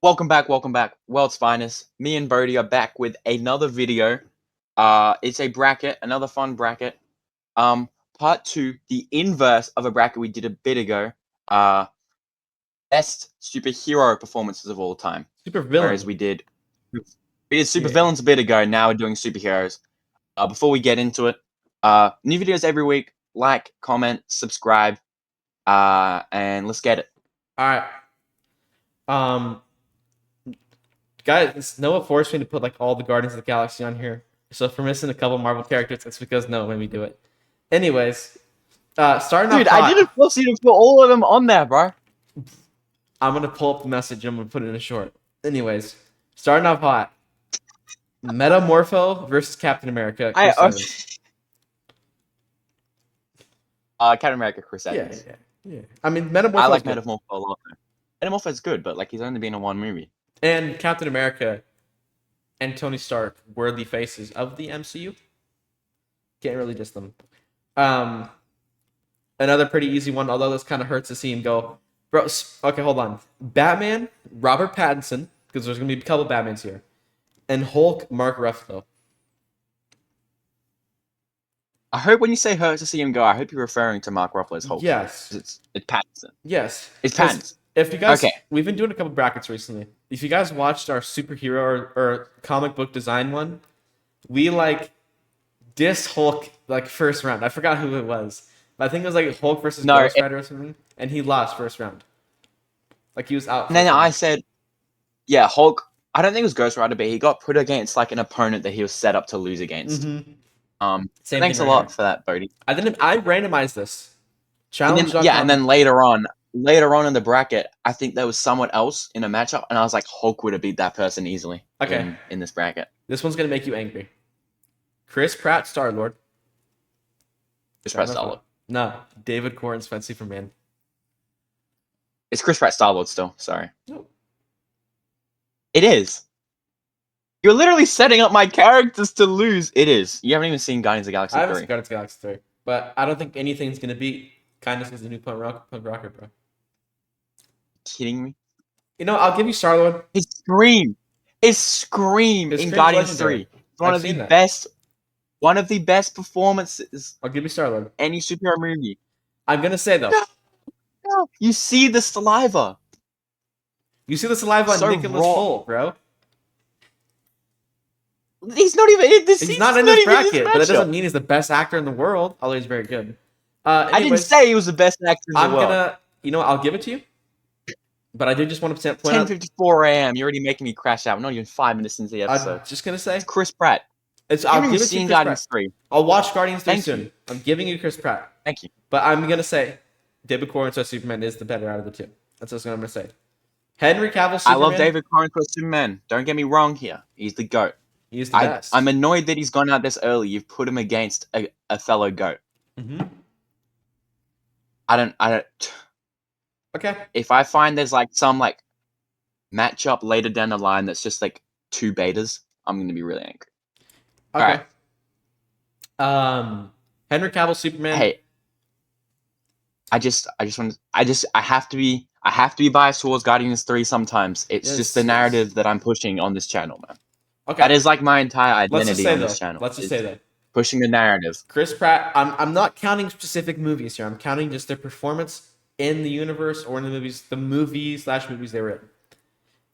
Welcome back, world's finest. Me and Bohdi are back with another video. It's a bracket, another fun bracket. Part two, the inverse of a bracket we did a bit ago. Best superhero performances of all time. Super villain. Whereas we did super villains a bit ago. Now we're doing superheroes. Before we get into it, new videos every week. Like, comment, subscribe, and let's get it. All right. Guys, Noah forced me to put like all the Guardians of the Galaxy on here. So if we're missing a couple Marvel characters, it's because Noah made me do it. Anyways, starting off. Dude, I didn't force you to put all of them on there, bro. I'm gonna pull up the message and I'm gonna put it in a short. Anyways, starting off hot. Metamorpho versus Captain America. Captain America, Chris Evans. Yeah. I mean, Metamorpho. I like Metamorpho a lot. Metamorpho is good, but like he's only been in one movie. And Captain America and Tony Stark were the faces of the MCU. Can't really diss them. Another pretty easy one, although this kind of hurts to see him go. Bro, okay, hold on. Batman, Robert Pattinson, because there's going to be a couple Batmans here. And Hulk, Mark Ruffalo. I hope when you say hurt to see him go, I hope you're referring to Mark Ruffalo's Hulk. Yes. It's Pattinson. Yes. It's Pattinson. If you guys, we've been doing a couple brackets recently. If you guys watched our superhero or comic book design one, we like diss Hulk like first round. I forgot who it was, but I think it was like Hulk versus Ghost Rider or something, and he lost first round. Like he was out. No, I said, yeah, Hulk. I don't think it was Ghost Rider, but he got put against like an opponent that he was set up to lose against. Mm-hmm. Thanks a lot for that, Bohdi. I randomized this challenge. And then later on in the bracket, I think there was someone else in a matchup, and I was like, Hulk would have beat that person easily. Okay. In this bracket. This one's gonna make you angry. Chris Pratt, Star-Lord. Chris Pratt, Star-Lord. No, David Corn, Spencer Superman. It's Chris Pratt, Star-Lord still. Sorry. No. It is. You're literally setting up my characters to lose. It is. You haven't even seen Guardians of the Galaxy 3. I haven't seen Guardians of the Galaxy 3. But I don't think anything's gonna beat Kindness is the New Punk Rocker, bro. Kidding me? You know, I'll give you Star-Lord. His scream in Guardians 3. One of the best performances. I'll give you Star-Lord. Any superhero movie. I'm gonna say though. No. You see the saliva. You see the saliva on Nicholas Hoult, bro. He's not even in this. He's not in this bracket, but it doesn't mean he's the best actor in the world. Although he's very good. I didn't say he was the best actor in the world. I'll give it to you. But I do just want to point out. 10:54 a.m. You're already making me crash out. We're not even 5 minutes into the episode. I'm just gonna say it's Chris Pratt. I'll give it to you, Guardians 3. I'll watch Guardians 3 soon. I'm giving you Chris Pratt. Thank you. But I'm gonna say David Corn as Superman is the better out of the two. That's what I'm gonna say. Henry Cavill Superman. I love David Corn as Superman. Don't get me wrong here. He's the GOAT. He's the best. I'm annoyed that he's gone out this early. You've put him against a fellow GOAT. Mm-hmm. I don't. Okay. If I find there's like some like matchup later down the line that's just like two betas, I'm gonna be really angry. Okay. All right. Henry Cavill Superman. Hey. I have to be biased towards Guardians 3 sometimes. It's just the narrative that I'm pushing on this channel, man. Okay. That is like my entire identity on this channel. Let's just say that. Pushing the narrative. Chris Pratt, I'm not counting specific movies here. I'm counting just their performance in the universe or in the movies they were in.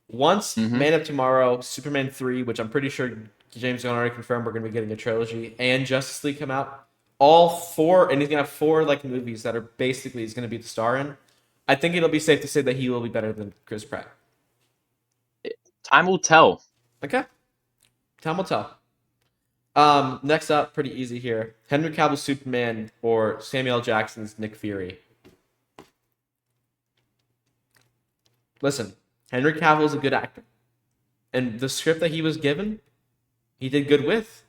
Once Man of Tomorrow, Superman 3, which I'm pretty sure James Gunn already confirmed we're going to be getting a trilogy, and Justice League come out, all four, and he's going to have 4 like movies that are basically he's going to be the star in. I think it'll be safe to say that he will be better than Chris Pratt. Time will tell. Okay. Time will tell. Next up, pretty easy here. Henry Cavill Superman or Samuel L. Jackson's Nick Fury. Listen, Henry Cavill is a good actor. And the script that he was given, he did good with.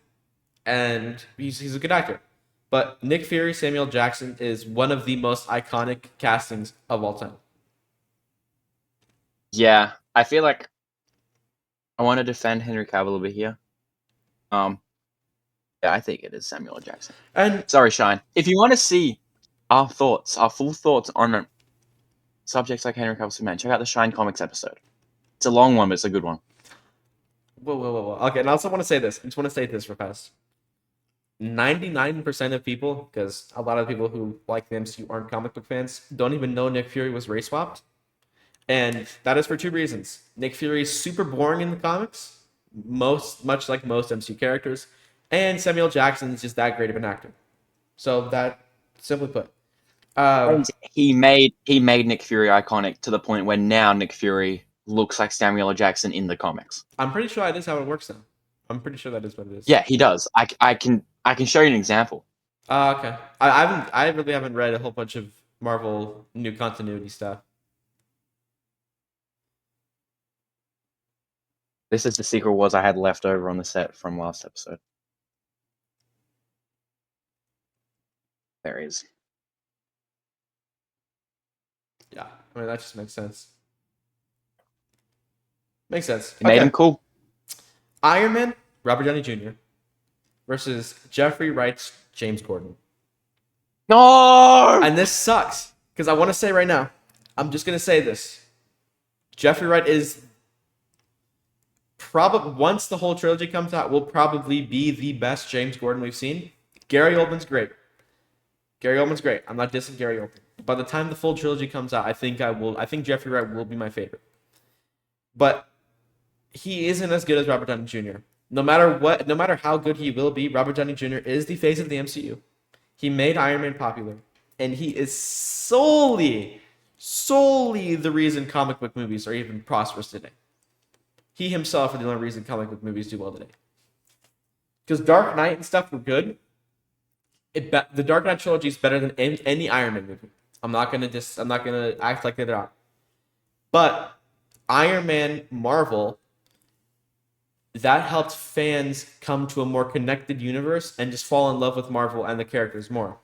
And he's a good actor. But Nick Fury, Samuel L. Jackson is one of the most iconic castings of all time. Yeah, I feel like I want to defend Henry Cavill over here. Yeah, I think it is Samuel L. Jackson. And sorry, Shine. If you want to see our full thoughts on subjects like Henry Cavill Superman, check out the Shine Comics episode. It's a long one, but it's a good one. Whoa. Okay, and I also want to say this. I just want to say this real fast. 99% of people, because a lot of people who like the MCU aren't comic book fans, don't even know Nick Fury was race swapped. And that is for two reasons. Nick Fury is super boring in the comics, much like most MCU characters, and Samuel Jackson is just that great of an actor. So that, simply put, And he made Nick Fury iconic to the point where now Nick Fury looks like Samuel L. Jackson in the comics. I'm pretty sure that is how it works now. I'm pretty sure that is what it is. Yeah, he does. I can show you an example. Okay. I really haven't read a whole bunch of Marvel new continuity stuff. This is the Secret Wars I had left over on the set from last episode. There he is. Yeah, I mean that just makes sense. Makes sense. It made him cool. Iron Man, Robert Downey Jr. versus Jeffrey Wright's James Gordon. No! And this sucks because I want to say right now, I'm just gonna say this: Jeffrey Wright is probably, once the whole trilogy comes out, will probably be the best James Gordon we've seen. Gary Oldman's great. I'm not dissing Gary Oldman. By the time the full trilogy comes out, I think Jeffrey Wright will be my favorite. But he isn't as good as Robert Downey Jr. No matter how good he will be, Robert Downey Jr. is the face of the MCU. He made Iron Man popular, and he is solely the reason comic book movies are even prosperous today. He himself is the only reason comic book movies do well today. Because Dark Knight and stuff were good. The Dark Knight trilogy is better than any Iron Man movie. I'm not gonna act like they're not. But Iron Man Marvel, that helped fans come to a more connected universe and just fall in love with Marvel and the characters more.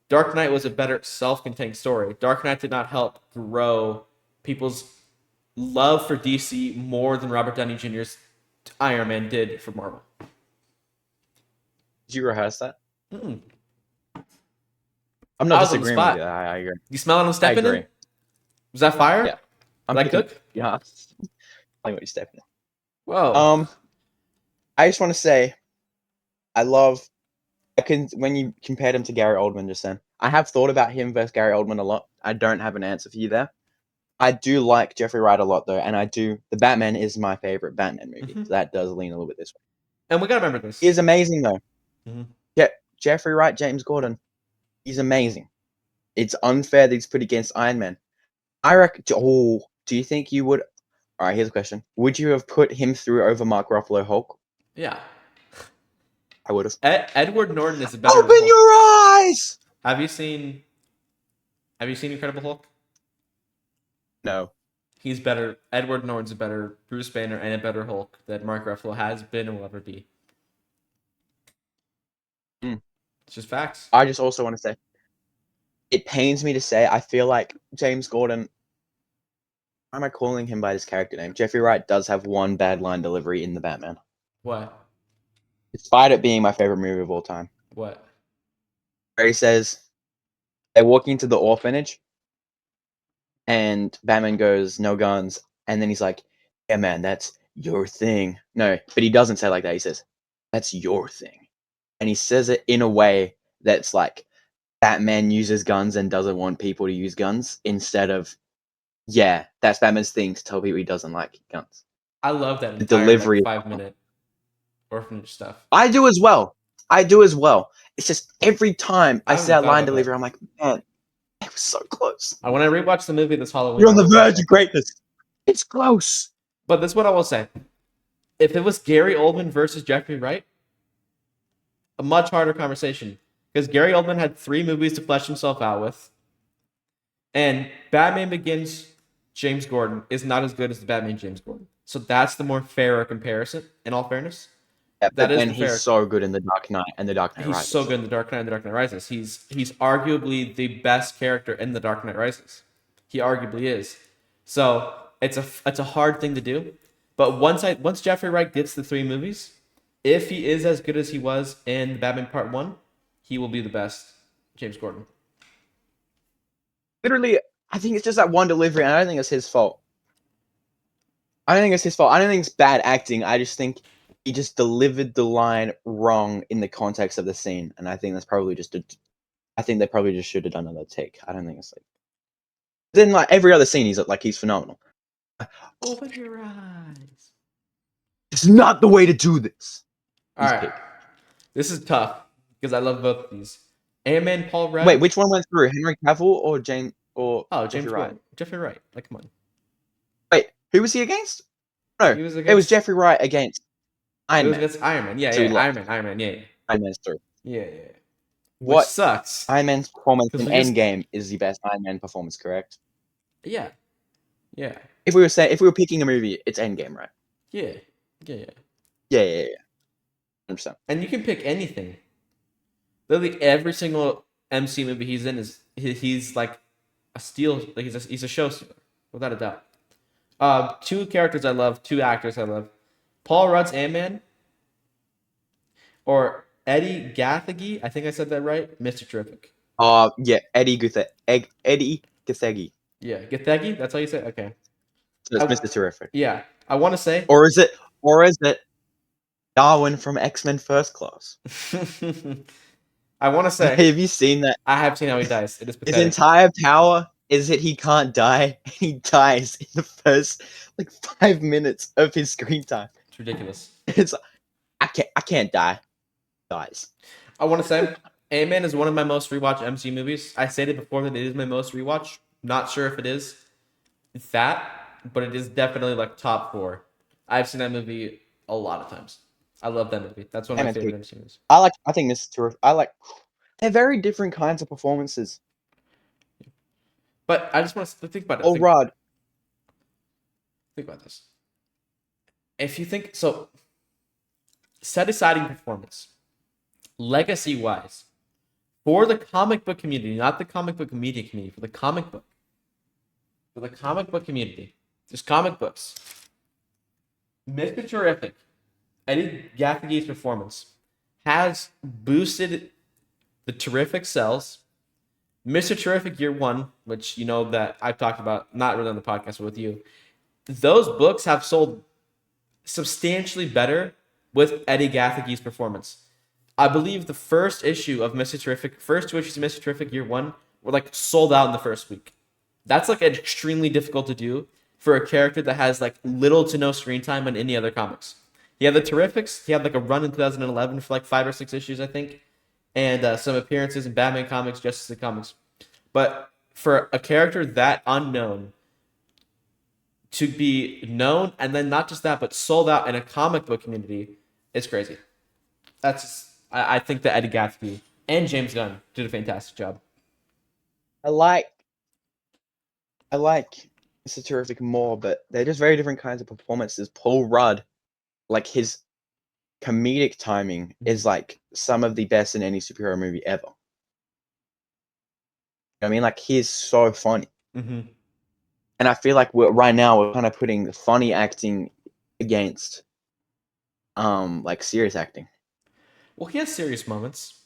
Dark Knight was a better self-contained story. Dark Knight did not help grow people's love for DC more than Robert Downey Jr.'s Iron Man did for Marvel. Did you rehearse that? Mm-mm. I'm not disagreeing with you. I agree. You smell what I'm stepping in? Was that fire? Yeah. Did I cook? Yeah. Like what you stepping in. Whoa. I just want to say, when you compared him to Gary Oldman just then, I have thought about him versus Gary Oldman a lot. I don't have an answer for you there. I do like Jeffrey Wright a lot though, and the Batman is my favorite Batman movie. Mm-hmm. So that does lean a little bit this way. And we gotta remember this. He is amazing though. Mm-hmm. Yeah, Jeffrey Wright, James Gordon, he's amazing. It's unfair that he's put against Iron Man. I reckon. Oh, do you think you would? All right, here's a question: would you have put him through over Mark Ruffalo Hulk? Yeah, I would have. Edward Norton is a better. Open Hulk. your eyes. Have you seen Incredible Hulk? No. He's better. Edward Norton's a better Bruce Banner and a better Hulk than Mark Ruffalo has been and will ever be. It's just facts. I just also want to say, it pains me to say, I feel like James Gordon. Why am I calling him by his character name? Jeffrey Wright does have one bad line delivery in The Batman. What? Despite it being my favorite movie of all time. What? Where he says, they're walking into the orphanage, and Batman goes, no guns. And then he's like, yeah, man, that's your thing. No, but he doesn't say it like that. He says, that's your thing. And he says it in a way that's like, Batman uses guns and doesn't want people to use guns, instead of, yeah, that's Batman's thing to tell people he doesn't like guns. I love that the delivery 5-minute orphanage stuff. I do as well. It's just every time I see that line delivery, I'm like, man, it was so close. I want to rewatch the movie this Halloween. You're on the verge of greatness. It's close. But this is what I will say. If it was Gary Oldman versus Jeffrey Wright, a much harder conversation. Because Gary Oldman had 3 movies to flesh himself out with. And Batman Begins, James Gordon, is not as good as the Batman James Gordon. So that's the more fairer comparison, in all fairness. Yeah, but then he's so good in The Dark Knight and The Dark Knight Rises. He's so good in The Dark Knight and The Dark Knight Rises. He's arguably the best character in The Dark Knight Rises. He arguably is. So it's a hard thing to do. But once Jeffrey Wright gets the 3 movies, if he is as good as he was in Batman Part 1, he will be the best James Gordon. Literally, I think it's just that one delivery, and I don't think it's his fault. I don't think it's his fault. I don't think it's bad acting. I just think he just delivered the line wrong in the context of the scene, and I think that's probably just I think they probably just should have done another take. I don't think it's like. Then like every other scene, he's phenomenal. Open your eyes. It's not the way to do this. All right, this is tough because I love both of these. Ant-Man, Paul Rudd. Wait, which one went through? Henry Cavill or James or Oh, Jeffrey James Wright? Wright. Jeffrey Wright. Like, come on. Wait, who was he against? No, He was it was against. Jeffrey Wright against It Iron was Man. against Iron Man. Yeah, So he yeah. lost. Iron Man. Yeah, Iron Man's through. yeah. Which What sucks. Iron Man's performance in Because we just. Endgame is the best Iron Man performance, correct? Yeah. Yeah. If we were picking a movie, it's Endgame, right? Yeah. Yeah. Yeah. Yeah. 100%. And you can pick anything. Literally every single MC movie he's in he's like a steal. Like he's a show stealer, without a doubt. Two characters I love, two actors I love. Paul Rudd's Ant-Man or Eddie Gathegi. I think I said that right. Mr. Terrific. Yeah, Eddie Gathegi. Yeah, Gathegi. That's how you say it? Okay. So it's Mr. Terrific. Yeah, I want to say. Or is it Darwin from X-Men First Class? I want to say. Have you seen that? I have seen how he dies. It is pathetic. His entire power is that he can't die. He dies in the first 5 minutes of his screen time. It's ridiculous. It's I can't die. Dies. I want to say Ant-Man is one of my most rewatched MC movies. I stated before that it is my most rewatch. Not sure if it is that, but it is definitely like top 4. I've seen that movie a lot of times. I love that movie. That's one of my favorite MC movies. I think Mr. Terrific. They're very different kinds of performances. But I just want to think about it. Oh, Rod. Think about this. If you think so, set aside performance, legacy wise, for the comic book community, not the comic book media community, for the comic book community, just comic books. Mr. Terrific, Eddie Gaffigy's performance has boosted the Terrific sales. Mr. Terrific Year 1, which you know that I've talked about, not really on the podcast, but with you, those books have sold substantially better with Eddie Gaffigy's performance. I believe the first issue of Mr. Terrific, first 2 issues of Mr. Terrific Year 1 were sold out in the first week. That's extremely difficult to do for a character that has little to no screen time in any other comics. He had the Terrifics. He had a run in 2011 for 5 or 6 issues, I think, and some appearances in Batman comics, Justice League comics. But for a character that unknown to be known, and then not just that, but sold out in a comic book community, is crazy. I think that Eddie Gaffney and James Gunn did a fantastic job. I like Mr. Terrific more, but they're just very different kinds of performances. Paul Rudd, his comedic timing is some of the best in any superhero movie ever. I mean, he's so funny. Mm-hmm. And I feel right now we're kind of putting the funny acting against serious acting. Well, he has serious moments.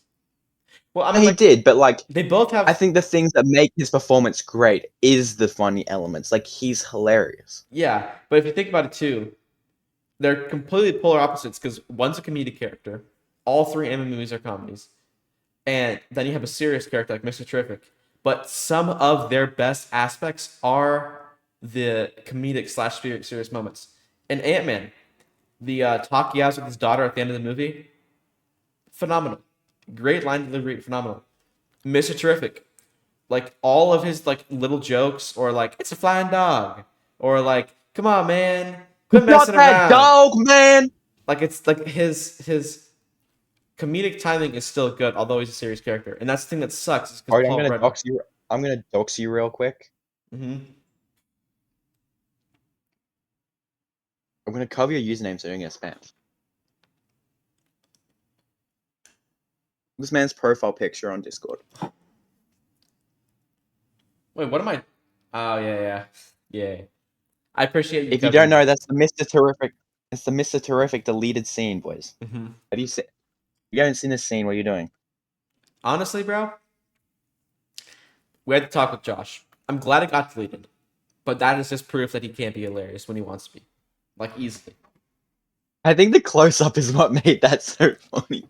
Well, I mean, he did, but they both have. I think the things that make his performance great is the funny elements. He's hilarious. Yeah, but if you think about it too, they're completely polar opposites because one's a comedic character. All 3 Ant-Man movies are comedies, and then you have a serious character like Mr. Terrific. But some of their best aspects are the comedic / serious moments. In Ant-Man, the talk he has with his daughter at the end of the movie, phenomenal. Great line delivery, phenomenal. Mr. Terrific, all of his little jokes, or it's a flying dog, or come on man, quit messing around. That dog, man. It's his comedic timing is still good, although he's a serious character, and that's the thing that sucks. Is Alright, I'm gonna dox you real quick. Mm-hmm. I'm gonna cover your username so you don't get spam. This man's profile picture on Discord. Wait, what am I? Oh yeah. I appreciate you. If you don't know, that's the Mr. Terrific. It's the Mr. Terrific deleted scene, boys. Mm-hmm. Have you seen? You haven't seen this scene. What are you doing? Honestly, bro, we had to talk with Josh. I'm glad it got deleted, but that is just proof that he can't be hilarious when he wants to be. like easily. I think the close up is what made that so funny.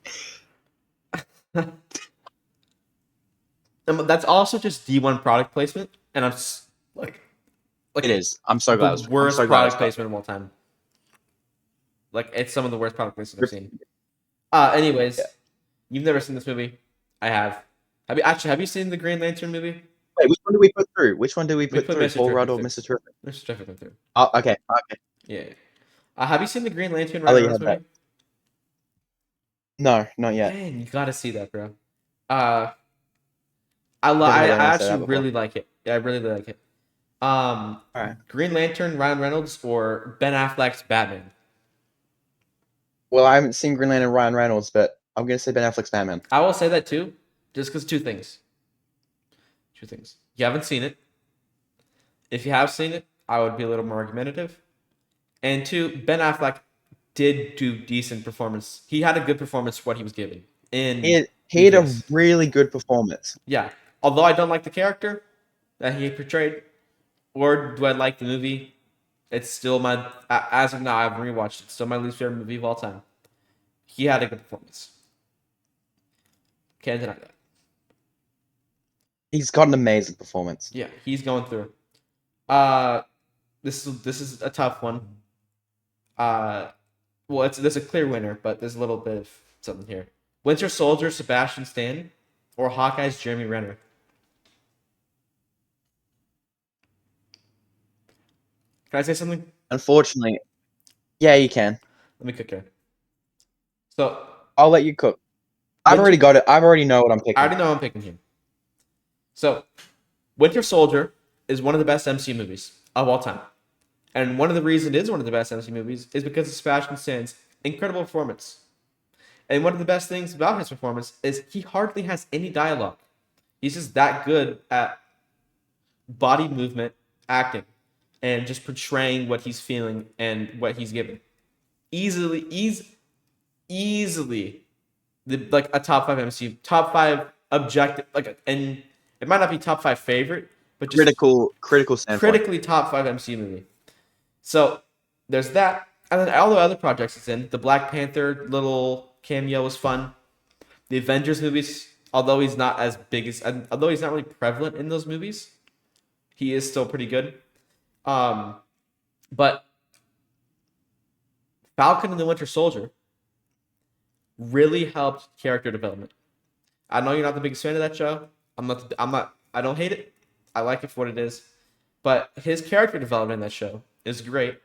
That's also just D1 product placement, and I'm like It is. I'm so the glad. I'm worst so glad it's product got. placement of all time. Like it's some of the worst product placement I've seen. Anyways, Yeah. you've never seen this movie. I have. Have you seen the Green Lantern movie? Wait, which one do we put through? Which one do we We put put through? Mr. Paul Rudd Terrific or through. Mr. Terrific? Mr. Terrific went through. Oh, okay. Okay. Yeah. Have you seen the Green Lantern I'll Ryan let you Reynolds have that. movie? No, not yet. Man, you gotta see that, bro. I Never I heard anyone say actually that before. really like it. Yeah, I really like it. All right. Green Lantern, Ryan Reynolds, or Ben Affleck's Batman? Well, I haven't seen Green Lantern Ryan Reynolds, but I'm gonna say Ben Affleck's Batman. I will say that too, just because two things. Two things. You haven't seen it. If you have seen it, I would be a little more argumentative. And two, Ben Affleck did do decent performance. He had a good performance for what he was given in He had a BVS. really good performance. Yeah. Although I don't like the character that he portrayed, or do I like the movie? It's still as of now, I haven't rewatched it. Still my least favorite movie of all time. He had a good performance. Can't deny that. He's got an amazing performance. Yeah, he's going through. This is a tough one. Well, there's a clear winner, but there's a little bit of something here. Winter Soldier, Sebastian Stan, or Hawkeye's Jeremy Renner? Can I say something? Unfortunately, yeah, you can. Let me cook here. So I'll let you cook. I've already got it. I already know what I'm picking. I already know I'm picking him. So, Winter Soldier is one of the best MCU movies of all time. And one of the reasons it is one of the best MCU movies is because of Sebastian Stan's incredible performance. And one of the best things about his performance is he hardly has any dialogue. He's just that good at body movement, acting, and just portraying what he's feeling and what he's given. Easily, like a top 5 MCU, top 5 objective, and it might not be top 5 favorite, but just critical standpoint. critically top 5 MCU movie. So there's that, and then all the other projects it's in. The Black Panther little cameo was fun. The Avengers movies, although he's not really prevalent in those movies, he is still pretty good. But Falcon and the Winter Soldier really helped character development. I know you're not the biggest fan of that show. I don't hate it. I like it for what it is. But his character development in that show is great.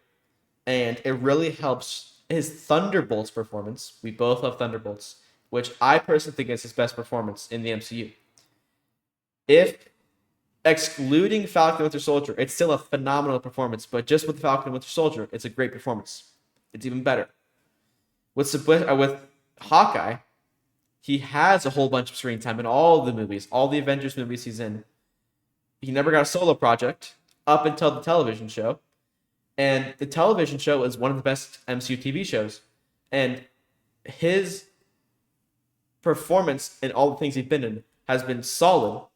And it really helps his Thunderbolts performance. We both love Thunderbolts, which I personally think is his best performance in the MCU. If excluding Falcon and Winter Soldier, it's still a phenomenal performance. But just with Falcon and Winter Soldier, it's a great performance. It's even better. With Hawkeye, he has a whole bunch of screen time in all the movies, all the Avengers movies he's in. He never got a solo project up until the television show. And the television show is one of the best MCU TV shows. And his performance in all the things he's been in has been solid.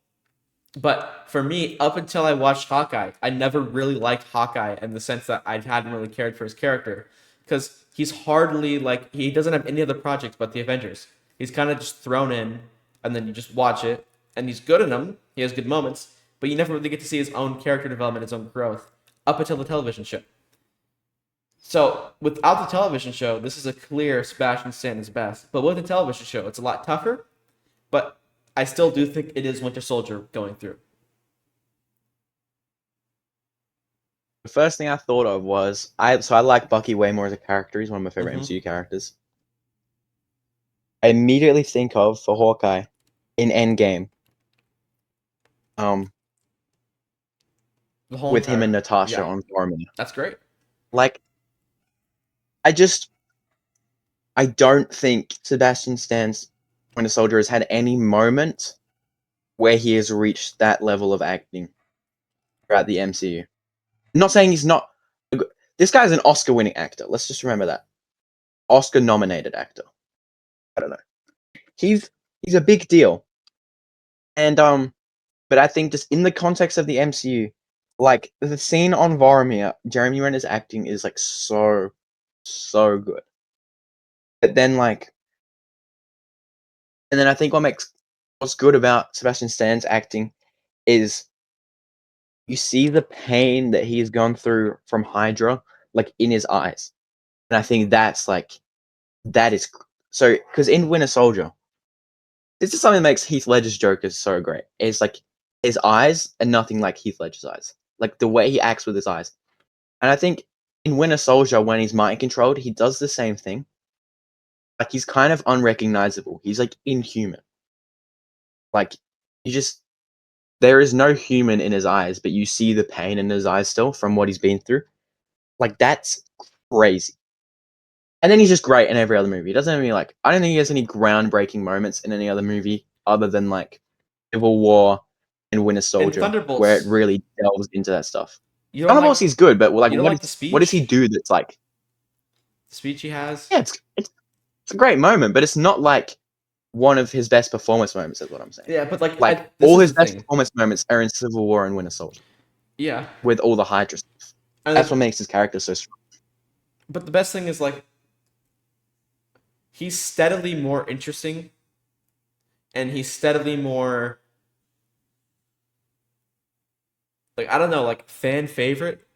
But for me, up until I watched Hawkeye, I never really liked Hawkeye in the sense that I hadn't really cared for his character. Because he's hardly he doesn't have any other projects but the Avengers. He's kind of just thrown in, and then you just watch it, and he's good in them. He has good moments, but you never really get to see his own character development, his own growth, up until the television show. So without the television show, this is a clear Sebastian Stan is best. But with the television show, it's a lot tougher, but I still do think it is Winter Soldier going through. The first thing I thought of was I like Bucky way more as a character. He's one of my favorite MCU characters. I immediately think of for Hawkeye in Endgame. With him and Natasha on Thorman. That's great. I don't think Sebastian Stan's Winter Soldier has had any moment where he has reached that level of acting throughout the MCU. I'm not saying he's not. This guy's an Oscar-winning actor. Let's just remember that. Oscar-nominated actor. I don't know. He's a big deal. And but I think just in the context of the MCU, like the scene on Voromir, Jeremy Renner's acting is like so good. But then like, and then I think what's good about Sebastian Stan's acting is you see the pain that he's gone through from Hydra, like in his eyes, and I think that is so because in Winter Soldier, this is something that makes Heath Ledger's Joker so great. It's like his eyes are nothing like Heath Ledger's eyes, like the way he acts with his eyes. And I think in Winter Soldier, when he's mind controlled, he does the same thing. Like he's kind of unrecognizable. He's like inhuman. Like you just there is no human in his eyes, but you see the pain in his eyes still from what he's been through. Like that's crazy. And then he's just great in every other movie. He doesn't have any like I don't think he has any groundbreaking moments in any other movie other than like Civil War and Winter In Soldier, where it Thunderbolts, really delves into that stuff. you don't like Thunderbolts he's good, but like you don't like the what does he speech? do that's like The speech he has? yeah, it's a great moment, but it's not like one of his best performance moments, is what I'm saying. Yeah, but like Like this all is his the best thing. performance moments are in Civil War and Winter Soldier Yeah. with all the Hydra stuff. And That's like, what makes his character so strong. but the best thing is like he's steadily more interesting and he's steadily more like I don't know, like fan favorite.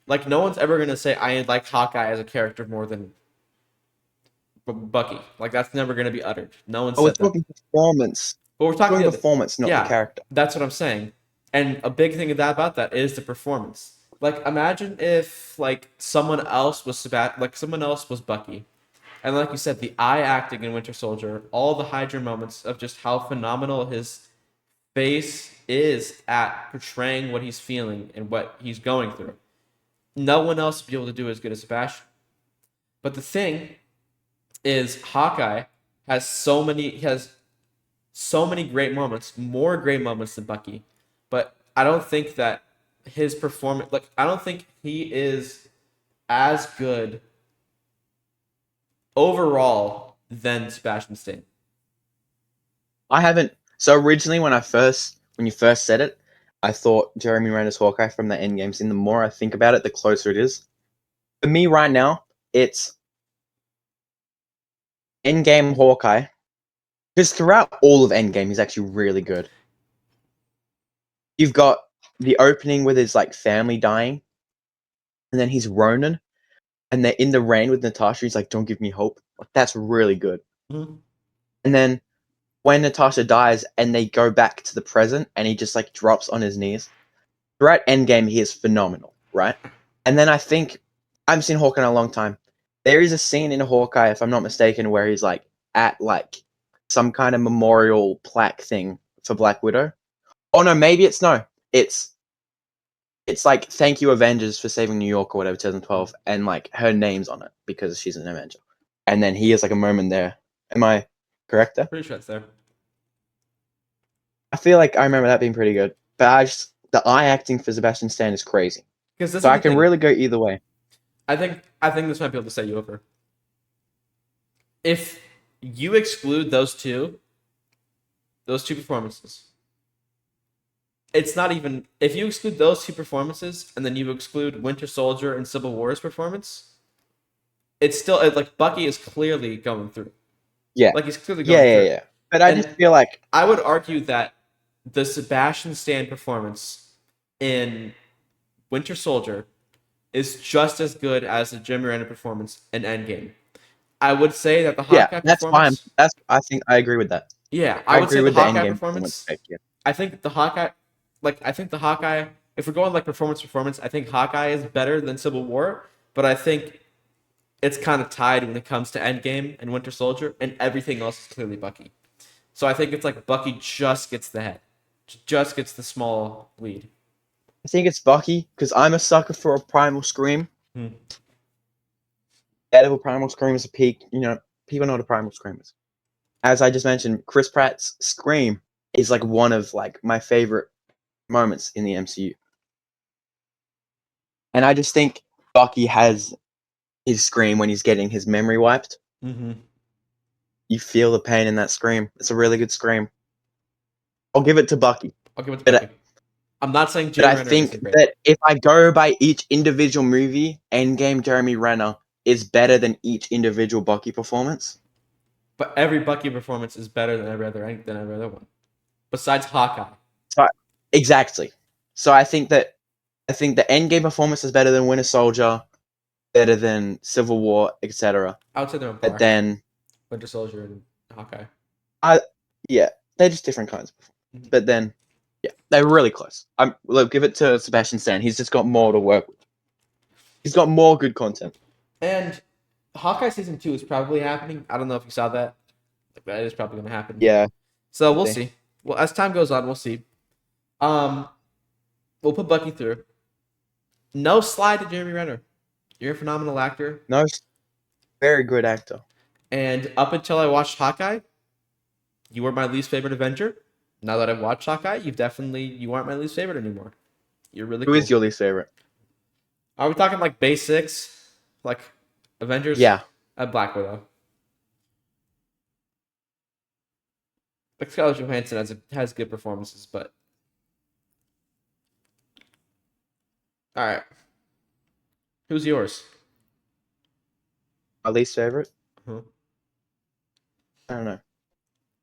Like no one's ever gonna say I like Hawkeye as a character more than Bucky. Like that's never gonna be uttered. No one Oh, we're said that. talking performance. But we're We're talking talking the other. performance, not the Yeah, character. that's what I'm saying. And a big thing about that is the performance. Like imagine if like someone else was someone else was Bucky. And like you said, the eye acting in Winter Soldier, all the Hydra moments of just how phenomenal his face is at portraying what he's feeling and what he's going through. No one else will be able to do as good as Sebastian. But the thing is, Hawkeye has so many great moments, more great moments than Bucky. But I don't think that his performance, like I don't think he is as good overall than Sebastian Stan. I haven't. So originally, when you first said it, I thought Jeremy Renner's Hawkeye from the Endgame scene. The more I think about it, the closer it is. For me, right now, it's Endgame Hawkeye. Because throughout all of Endgame, he's actually really good. You've got the opening with his like family dying, and then he's Ronin, and they're in the rain with Natasha. He's like, "Don't give me hope." Like, that's really good. Mm-hmm. And then when Natasha dies, and they go back to the present, and he just like drops on his knees. Throughout Endgame, he is phenomenal, right? And then I think I haven't seen Hawkeye in a long time. There is a scene in Hawkeye, if I'm not mistaken, where he's like at like some kind of memorial plaque thing for Black Widow. Oh no, maybe it's no. It's like thank you Avengers for saving New York or whatever 2012, and like her name's on it because she's an Avenger. And then he has like a moment there. Am I correct there? Pretty sure it's there. I feel like I remember that being pretty good. But the eye acting for Sebastian Stan is crazy. Because this So is I the can thing. really go either way. I think this might be able to set you over. If you exclude those two performances, it's not even if you exclude those two performances and then you exclude Winter Soldier and Civil War's performance, it's still like Bucky is clearly going through. Yeah. Like he's clearly Yeah, going yeah, through. yeah. But I just And feel like I would argue that the Sebastian Stan performance in Winter Soldier is just as good as the Jimmy Renner performance in Endgame. I would say that the yeah, Hawkeye that's fine. performance, I think I agree with that. yeah, I I would agree say the with the Hawkeye Endgame performance performance. pick, yeah. I think the Hawkeye. If we're going like performance, I think Hawkeye is better than Civil War, but I think it's kind of tied when it comes to Endgame and Winter Soldier, and everything else is clearly Bucky. So I think it's like Bucky just gets the head, just gets the small lead. I think it's Bucky, because I'm a sucker for a primal scream. Hmm. Daredevil primal scream is a peak, people know what a primal scream is. As I just mentioned, Chris Pratt's scream is like one of like my favorite moments in the MCU. And I just think Bucky has his scream when he's getting his memory wiped. Mm-hmm. You feel the pain in that scream. It's a really good scream. I'll give it to Bucky. I'll give it to But Bucky. I'm not saying But Jeremy I Renner think isn't great. that if I go by each individual movie, Endgame Jeremy Renner is better than each individual Bucky performance. But every Bucky performance is better than every other one. Besides Hawkeye. So exactly. So I think the Endgame performance is better than Winter Soldier, better than Civil War, etc. I would say they're on But par. then Winter Soldier and Hawkeye. yeah, they're just different kinds of performance. But then yeah, they're really close. Look, give it to Sebastian Stan. He's just got more to work with. He's got more good content. And Hawkeye season 2 is probably happening. I don't know if you saw that. That is probably going to happen. Yeah. So we'll see. Well, as time goes on, we'll see. We'll put Bucky through. No slide to Jeremy Renner. You're a phenomenal actor. No, very good actor. And up until I watched Hawkeye, you were my least favorite Avenger. Now that I've watched Hawkeye, you aren't my least favorite anymore. You're really cool. Who is your least favorite? Are we talking like basics? Like Avengers? Yeah. Black Widow. Like Scarlett Johansson has good performances, but all right. Who's yours? My least favorite? Huh? I don't know.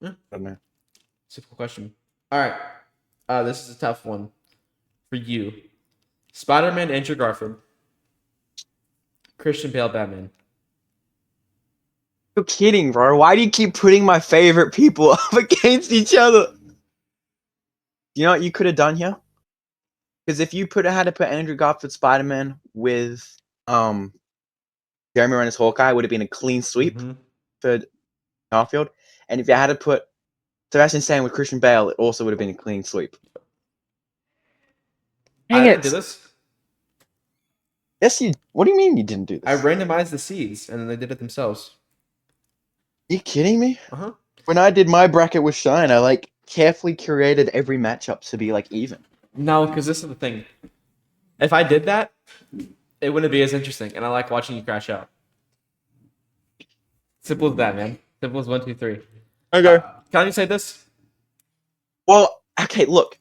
Yeah. I don't know. Simple question. All right. This is a tough one for you. Spider-Man, Andrew Garfield. Christian Bale, Batman. You're kidding, bro. Why do you keep putting my favorite people up against each other? You know what you could have done here? Because if you had to put Andrew Garfield Spider-Man with Jeremy Renner's Hawkeye, it would have been a clean sweep for Garfield. And if you had to put Sebastian Stan with Christian Bale, it also would have been a clean sweep. I didn't do this. Yes, you. What do you mean you didn't do this? I randomized the seeds, and then they did it themselves. Are you kidding me? Uh-huh. When I did my bracket with Shine, I carefully curated every matchup to be even. No, because this is the thing. If I did that, it wouldn't be as interesting, and I like watching you crash out. Simple as that, man. Simple as 1, 2, 3. Okay. Can you say this? Well, okay, look.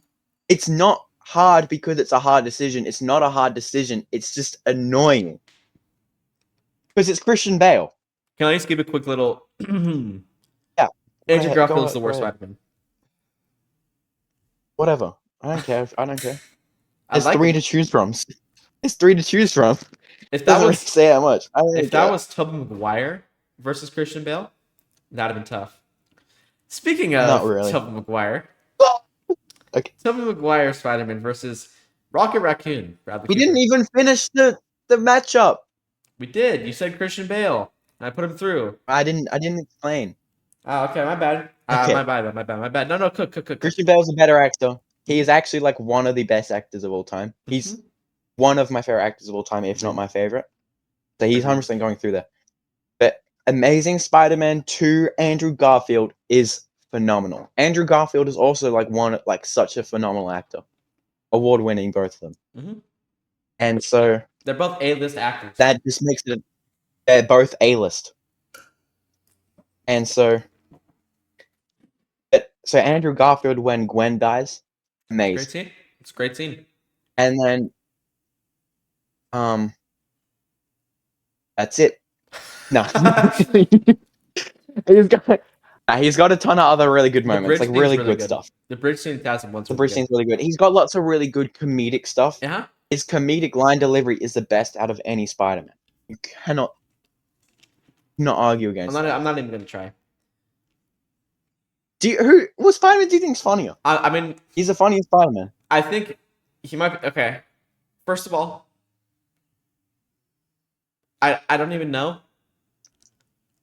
It's not hard because it's a hard decision. It's not a hard decision. It's just annoying. Because it's Christian Bale. Can I just give a quick little... Yeah. Andrew Garfield is the worst Spider-Man. Whatever. I don't care. I don't care. There's three to choose from. There's 3 to choose from. If that was say how much. That was Tobey Maguire versus Christian Bale, that'd have been tough. Speaking of Not really. Tobey Maguire, okay. Tobey Maguire Spider-Man versus Rocket Raccoon. We didn't even finish the matchup. We did. You said Christian Bale. I put him through. I didn't explain. Oh, okay, my bad. Okay. My bad. No, cook. Christian Bale's a better actor. He is actually one of the best actors of all time. He's one of my favorite actors of all time, if not my favorite. So he's 100% going through there. But Amazing Spider-Man 2, Andrew Garfield is phenomenal. Andrew Garfield is also such a phenomenal actor. Award-winning, both of them. And so they're both A-list actors. That just makes it they're both A-list. And so Andrew Garfield when Gwen dies, amazing. Great scene. It's a great scene. And then that's it. No. he's got a ton of other really good moments, really good stuff. The bridge scene in 2001. The bridge scene's really good. He's got lots of really good comedic stuff. Yeah. His comedic line delivery is the best out of any Spider-Man. You cannot argue against that. I'm not even gonna try. What Spider-Man do you think is funnier? I mean, he's the funniest Spider-Man. I think he might be. Okay, first of all, I don't even know,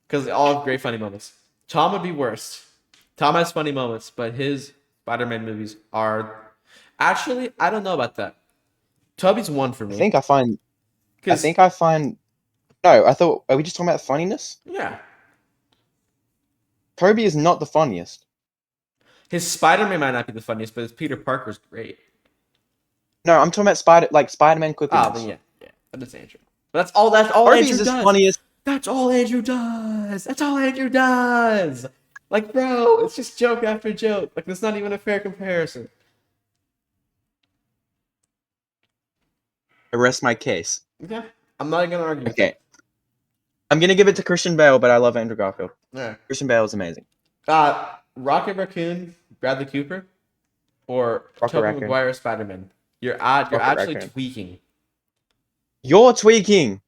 because they all have great funny moments. Tom would be worst. Tom has funny moments, but his Spider-Man movies are actually, I don't know about that. Tobey's one for me. I think I find. No, I thought. Are we just talking about funniness? Yeah. Tobey is not the funniest. His Spider-Man might not be the funniest, but his Peter Parker's great. No, I'm talking about Spider-Man quickly. Oh, then yeah. But it's Andrew. But that's all Tobey's Andrew does. Funniest. That's all Andrew does. Like, bro, it's just joke after joke. Like, that's not even a fair comparison. I rest my case. Okay. I'm not gonna argue. Okay. I'm gonna give it to Christian Bale, but I love Andrew Garfield. Yeah. Christian Bale is amazing. Rocket Raccoon, Bradley Cooper, or Rocket Tobey Raccoon. Maguire Spider-Man. You're Rocket actually Raccoon. tweaking. You're tweaking.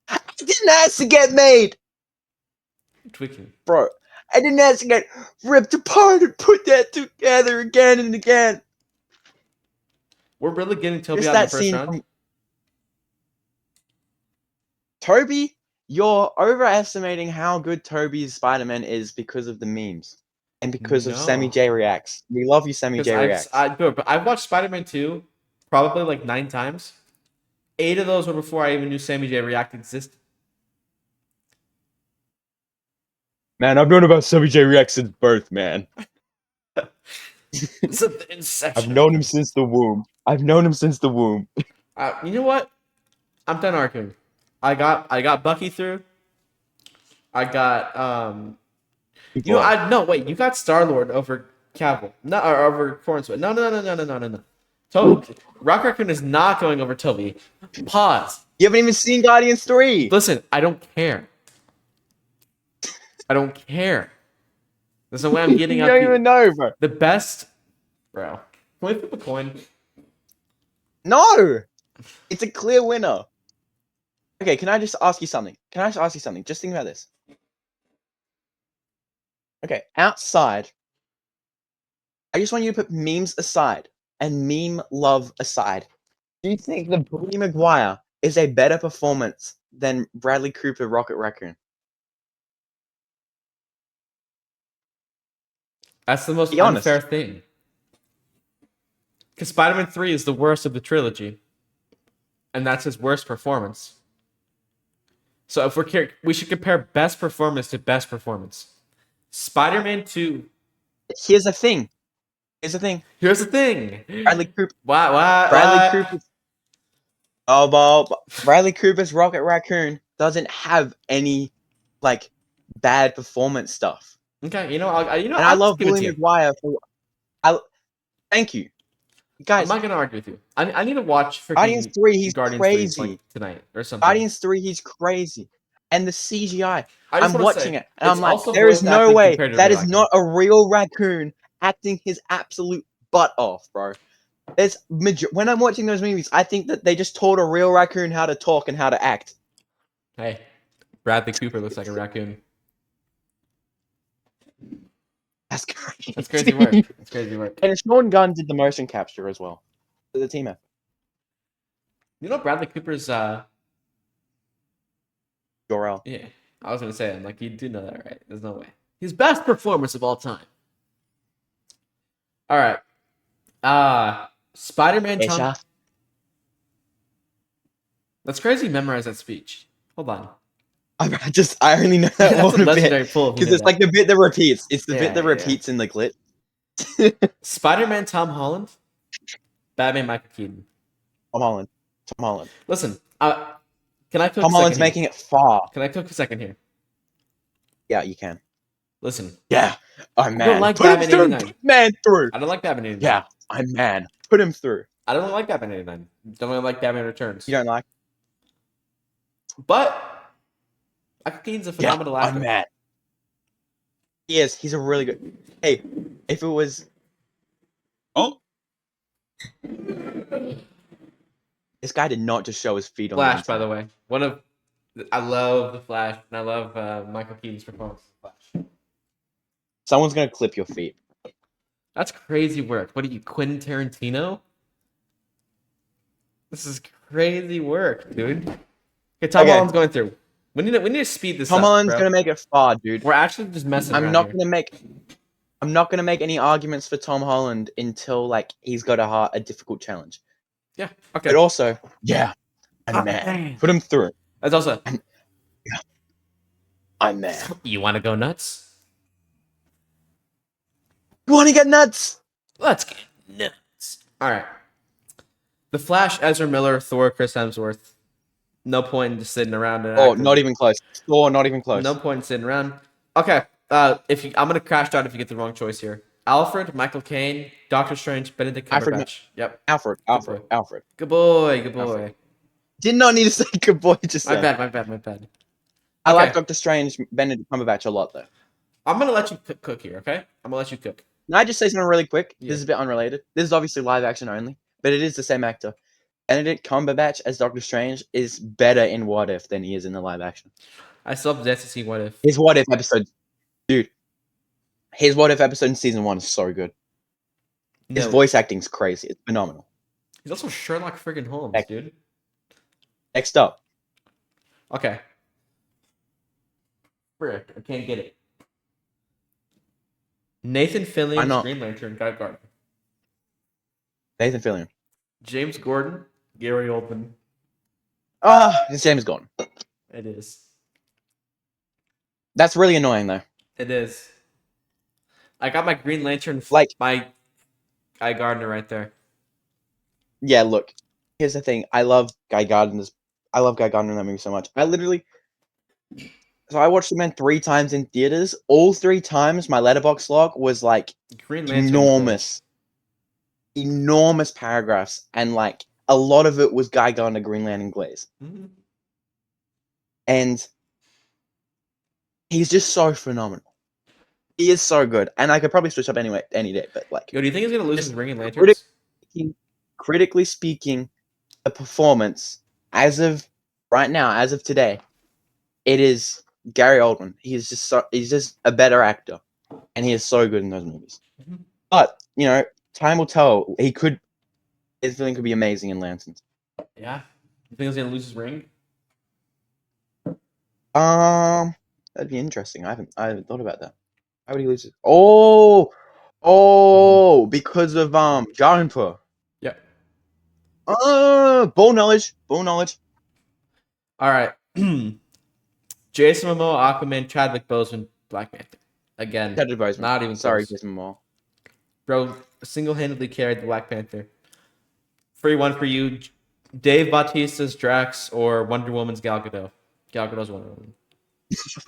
I didn't ask to get made, Tweaking. bro. I didn't ask to get ripped apart and put that together again and again. We're really getting Toby Just out in the that first scene round. from Toby. You're overestimating how good Toby's Spider-Man is because of the memes and because of Sammy No. J Reacts. We love you, Sammy J Reacts. But I've watched Spider-Man 2 probably like 9 times. 8 of those were before I even knew Sammy J React existed. Man, I've known about Sammy J Reacts since birth, man. It's the inception. I've known him since the womb. You know what? I'm done arguing. I got Bucky through. I got you got Star-Lord over Cavill. No, or over Cornswood. No. Toby, Rock Raccoon is not going over Toby. Pause. You haven't even seen Guardians 3. Listen, I don't care. There's no way I'm getting You out don't even know, bro. the best. Bro, can we flip a coin? No! It's a clear winner. Okay, can I just ask you something? Just think about this. Okay, outside, I just want you to put memes aside and meme love aside. Do you think the Bohdi Maguire is a better performance than Bradley Cooper Rocket Raccoon? That's the most Be honest. unfair thing. Because Spider-Man 3 is the worst of the trilogy. And that's his worst performance. So if we should compare best performance to best performance. Spider-Man 2. Here's the thing. Here's the thing. Bradley Cooper. Bradley Cooper. Oh, well, Bradley Cooper's Rocket Raccoon doesn't have any like bad performance stuff. Okay, and I love Bohdi Maguire for. Thank you, guys. I'm not gonna argue with you. I need to watch freaking Guardians 3. He's Guardians crazy 3, like, tonight or something. Guardians 3. He's crazy, and the CGI. I'm wanna watching say, it, and I'm like, also there is voice no acting way compared to that real is acting. not a real raccoon acting his absolute butt off, bro. When I'm watching those movies, I think that they just taught a real raccoon how to talk and how to act. Hey, Bradley Cooper looks like a raccoon. That's crazy. That's crazy work. That's crazy work. And Sean Gunn did the motion capture as well. For the team effort. You know Bradley Cooper's Jor-El. Yeah. I was gonna say, I'm like, you do know that, right? There's no way. His best performance of all time. Alright. Spider-Man Tom. That's crazy. Memorize that speech. Hold on. I only know that one bit because it's like the bit that repeats. It's the bit that repeats in the glitch. Spider-Man Tom Holland, Batman Michael Keaton. Tom Holland. Listen, can I cook? Tom Holland's making it far. Can I cook a second here? Yeah, you can. Listen. Yeah, I'm man. I don't like Batman 89. Man through. I don't like Batman 89. Yeah, I'm man. Put him through. I don't like Batman 89. Don't really like Batman Returns. You don't like? But Michael Keaton's a phenomenal actor. I'm mad. He is. He's a really good. Hey, if it was. Oh. This guy did not just show his feet on Flash, by the way. I love the Flash, and I love Michael Keaton's performance in Flash. Someone's gonna clip your feet. That's crazy work. What are you, Quentin Tarantino? This is crazy work, dude. Okay, Tom Holland's going through. We need to speed this up. Tom Holland's gonna make it far, dude. We're actually just messing around. I'm not gonna make any arguments for Tom Holland until like he's got a difficult challenge. Yeah. Okay. But also, I'm mad. Put him through. That's also. I'm mad. You want to go nuts? You want to get nuts? Let's get nuts. All right. The Flash, Ezra Miller, Thor, Chris Hemsworth. No point in just sitting around. Not even close. Thor, not even close. No point in sitting around. Okay. I'm gonna crash out if you get the wrong choice here. Alfred, Michael Caine, Doctor Strange, Benedict Cumberbatch. Yep. Alfred. Good boy. Alfred. Did not need to say good boy just My then. bad. My bad. I like Okay. Doctor Strange, Benedict Cumberbatch a lot though. I'm gonna let you cook here. Okay. I'm gonna let you cook. Can I just say something really quick? Yeah. This is a bit unrelated. This is obviously live action only, but it is the same actor. Benedict Cumberbatch as Doctor Strange is better in What If than he is in the live action. I still have yet to see What If. His What If episode, dude. His What If episode in season 1 is so good. His No. voice acting's crazy. It's phenomenal. He's also Sherlock friggin' Holmes, dude. Next up, Okay. Frick, I can't get it. Nathan Why Fillion's not? Green Lantern, Guy Gardner. Nathan Fillion. James Gordon, Gary Oldman. His James Gordon. It is. That's really annoying though. It is. I got my Green Lantern, Like- my Guy Gardner right there. Yeah, look. Here's the thing. I love Guy Gardner in that movie so much. So I watched the Man 3 times in theaters. All 3 times, my letterbox log was like Green Lantern. enormous paragraphs, and like a lot of it was Guy Gardner Green Lantern glaze, Mm-hmm. and he's just so phenomenal. He is so good, and I could probably switch up anyway any day. But like, Yo, do you think he's gonna lose Just his ring in Lanterns? critically speaking, the performance as of right now, as of today, it is Gary Oldman. He's just a better actor, and he is so good in those movies. Mhm. But you know, time will tell. His villain could be amazing in Lanterns. Yeah. You think he's gonna lose his ring? That'd be interesting. I haven't thought about that. How would he lose it? Oh, because of Jarnpur. Yep. Bull knowledge. All right. Jason Momoa, Aquaman, Chadwick Boseman, Black Panther. Again, Chadwick Boseman. not even Sorry, close. Jason Momoa. Bro, single-handedly carried the Black Panther. Free one for you. Dave Bautista's Drax or Wonder Woman's Gal Gadot. Gal Gadot's Wonder Woman.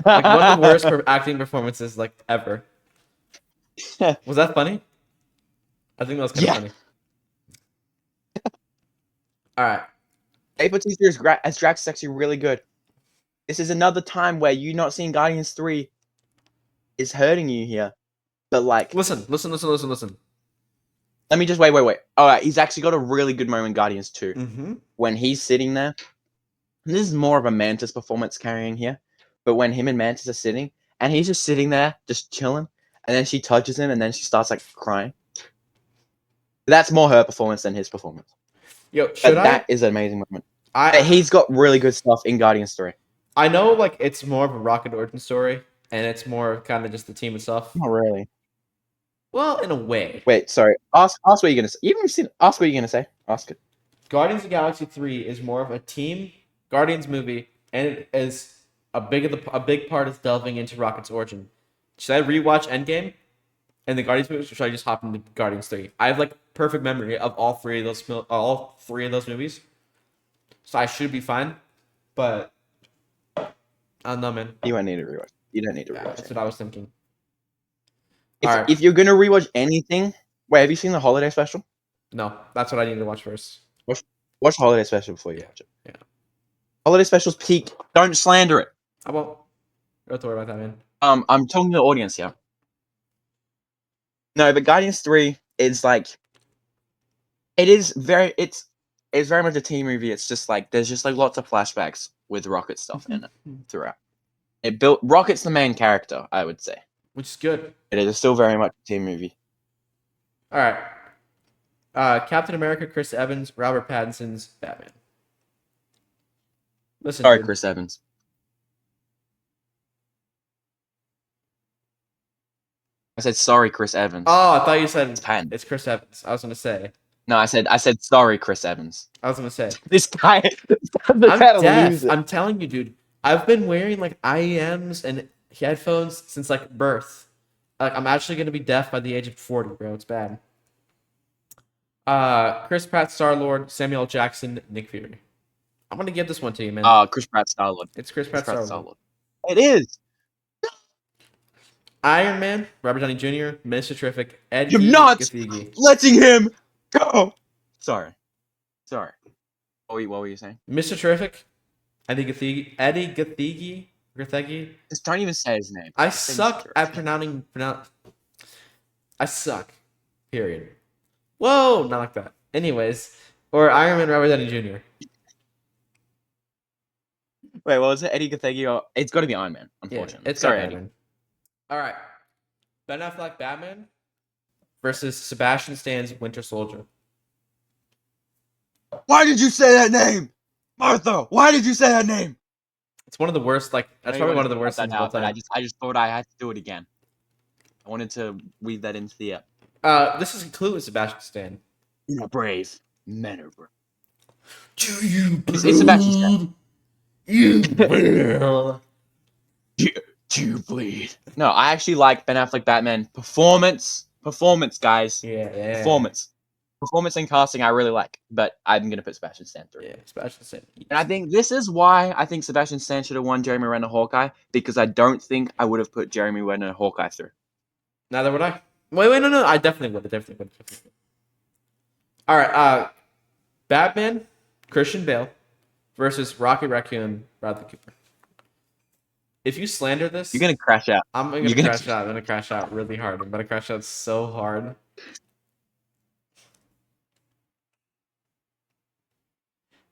Like one of the worst acting performances like ever. Was that funny? I think that was kind of funny. All right. Dave Bautista as Drax is actually really good. This is another time where you not seeing Guardians 3 is hurting you here. But like, Listen. let me just wait. Alright, he's actually got a really good moment in Guardians 2. Mm-hmm. When he's sitting there, and this is more of a Mantis performance carrying here, but when him and Mantis are sitting, and he's just sitting there, just chilling, and then she touches him, and then she starts like crying. That's more her performance than his performance. Yo, That is an amazing moment. He's got really good stuff in Guardians 3. I know, like, it's more of a Rocket origin story, and it's more kind of just the team itself. Not really. Well, in a way. Wait, sorry. Ask what you're gonna say. You haven't seen. Ask what you're gonna say. Ask it. Guardians of the Galaxy 3 is more of a team Guardians movie, and it is a big part is delving into Rocket's origin. Should I rewatch Endgame and the Guardians movies, or should I just hop into Guardians 3? I have like perfect memory of all three of those movies, so I should be fine. But I don't know, man. You don't need to rewatch. You don't need to Yeah, rewatch. that's what I was thinking. If you're gonna rewatch anything, wait, have you seen the holiday special? No, that's what I need to watch first. Watch the holiday special before you watch it. Yeah. Holiday special's peak. Don't slander it. I won't. Don't have to worry about that, man. I'm talking to the audience here. No, but Guardians 3 is like, it's very much a team movie. It's just like there's just like lots of flashbacks with Rocket stuff in it throughout. Rocket's the main character, I would say. Which is good. It is still very much a team movie. All right. Captain America, Chris Evans, Robert Pattinson's Batman. Listen, Sorry, dude. Chris Evans. I said sorry, Chris Evans. Oh, I thought you said Patton. it's Chris Evans. I was gonna say. No, I said sorry, Chris Evans. I was gonna say. This guy. I'm deaf. I'm telling you, dude. I've been wearing like IEMs and headphones since like birth. Like I'm actually gonna be deaf by the age of 40, bro. It's bad. Chris Pratt, Star-Lord, Samuel L. Jackson, Nick Fury. I'm gonna give this one to you, man. Chris Pratt Star-Lord. It's Chris Pratt, Star-Lord. It is. Iron Man, Robert Downey Jr., Mr. Terrific, Eddie You're not Gaffigi. letting him go. Sorry. What were you saying? Mr. Terrific, Eddie Gathegi. Just don't even say his name. I Just say Mr. suck at Terrific. I suck. Period. Whoa, not like that. Anyways, or Iron Man Robert Downey Jr. Wait, what was it? Eddie Gathegi or it's got to be Iron Man, Yeah, unfortunately. it's got Sorry, Batman. All right, Ben Affleck Batman versus Sebastian Stan's Winter Soldier. Eddie. Why did you say that name, Martha? Why did you say that name? It's one of the worst. Like that's probably one of the worst things of all time. I just thought I had to do it again. I wanted to weave that into the This is completely Sebastian Stan. You are brave. Men are brave. Do you It's Sebastian Stan. You will. Do you bleed? No, I actually like Ben Affleck Batman. Performance, guys. Yeah. Performance and casting I really like, but I'm gonna put Sebastian Stan through. Yeah, Sebastian Stan. And I think this is why I think Sebastian Stan should have won Jeremy Renner Hawkeye, because I don't think I would have put Jeremy Renner Hawkeye through. Neither would I. Wait, no. I definitely would. All right, Batman, Christian Bale versus Rocket Raccoon, Bradley Cooper. If you slander this, You're gonna crash out. I'm gonna crash out. I'm gonna crash out really hard. I'm gonna crash out so hard.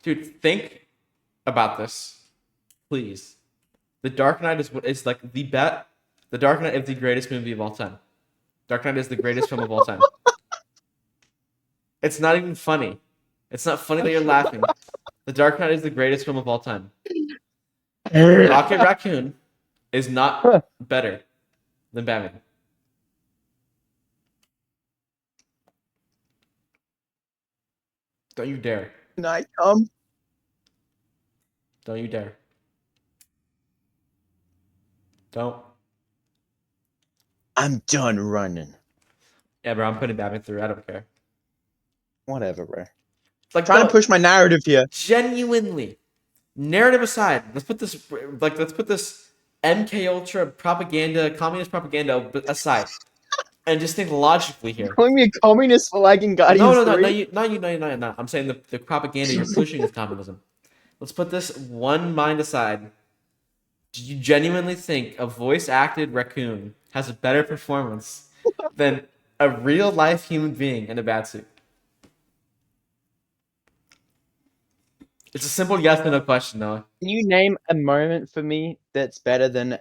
Dude, think about this, please. The Dark Knight is like the bet. The Dark Knight is the greatest movie of all time. Dark Knight is the greatest film of all time. It's not even funny. It's not funny that you're laughing. The Dark Knight is the greatest film of all time. Rocket Raccoon is not better than Batman. Don't you dare. Can I come? Don't you dare. Don't. I'm done running. Yeah, bro, I'm putting Batman through. I don't care. Whatever, bro. Like Trying to push my narrative here. Genuinely. Narrative aside, let's put this MK Ultra propaganda, communist propaganda aside, and just think logically here. Calling me a communist for liking Guardians 3? No. I'm saying the propaganda you're pushing is communism. Let's put this one mind aside. Do you genuinely think a voice-acted raccoon has a better performance than a real-life human being in a bat suit? It's a simple yes or no question, Noah. Can you name a moment for me that's better than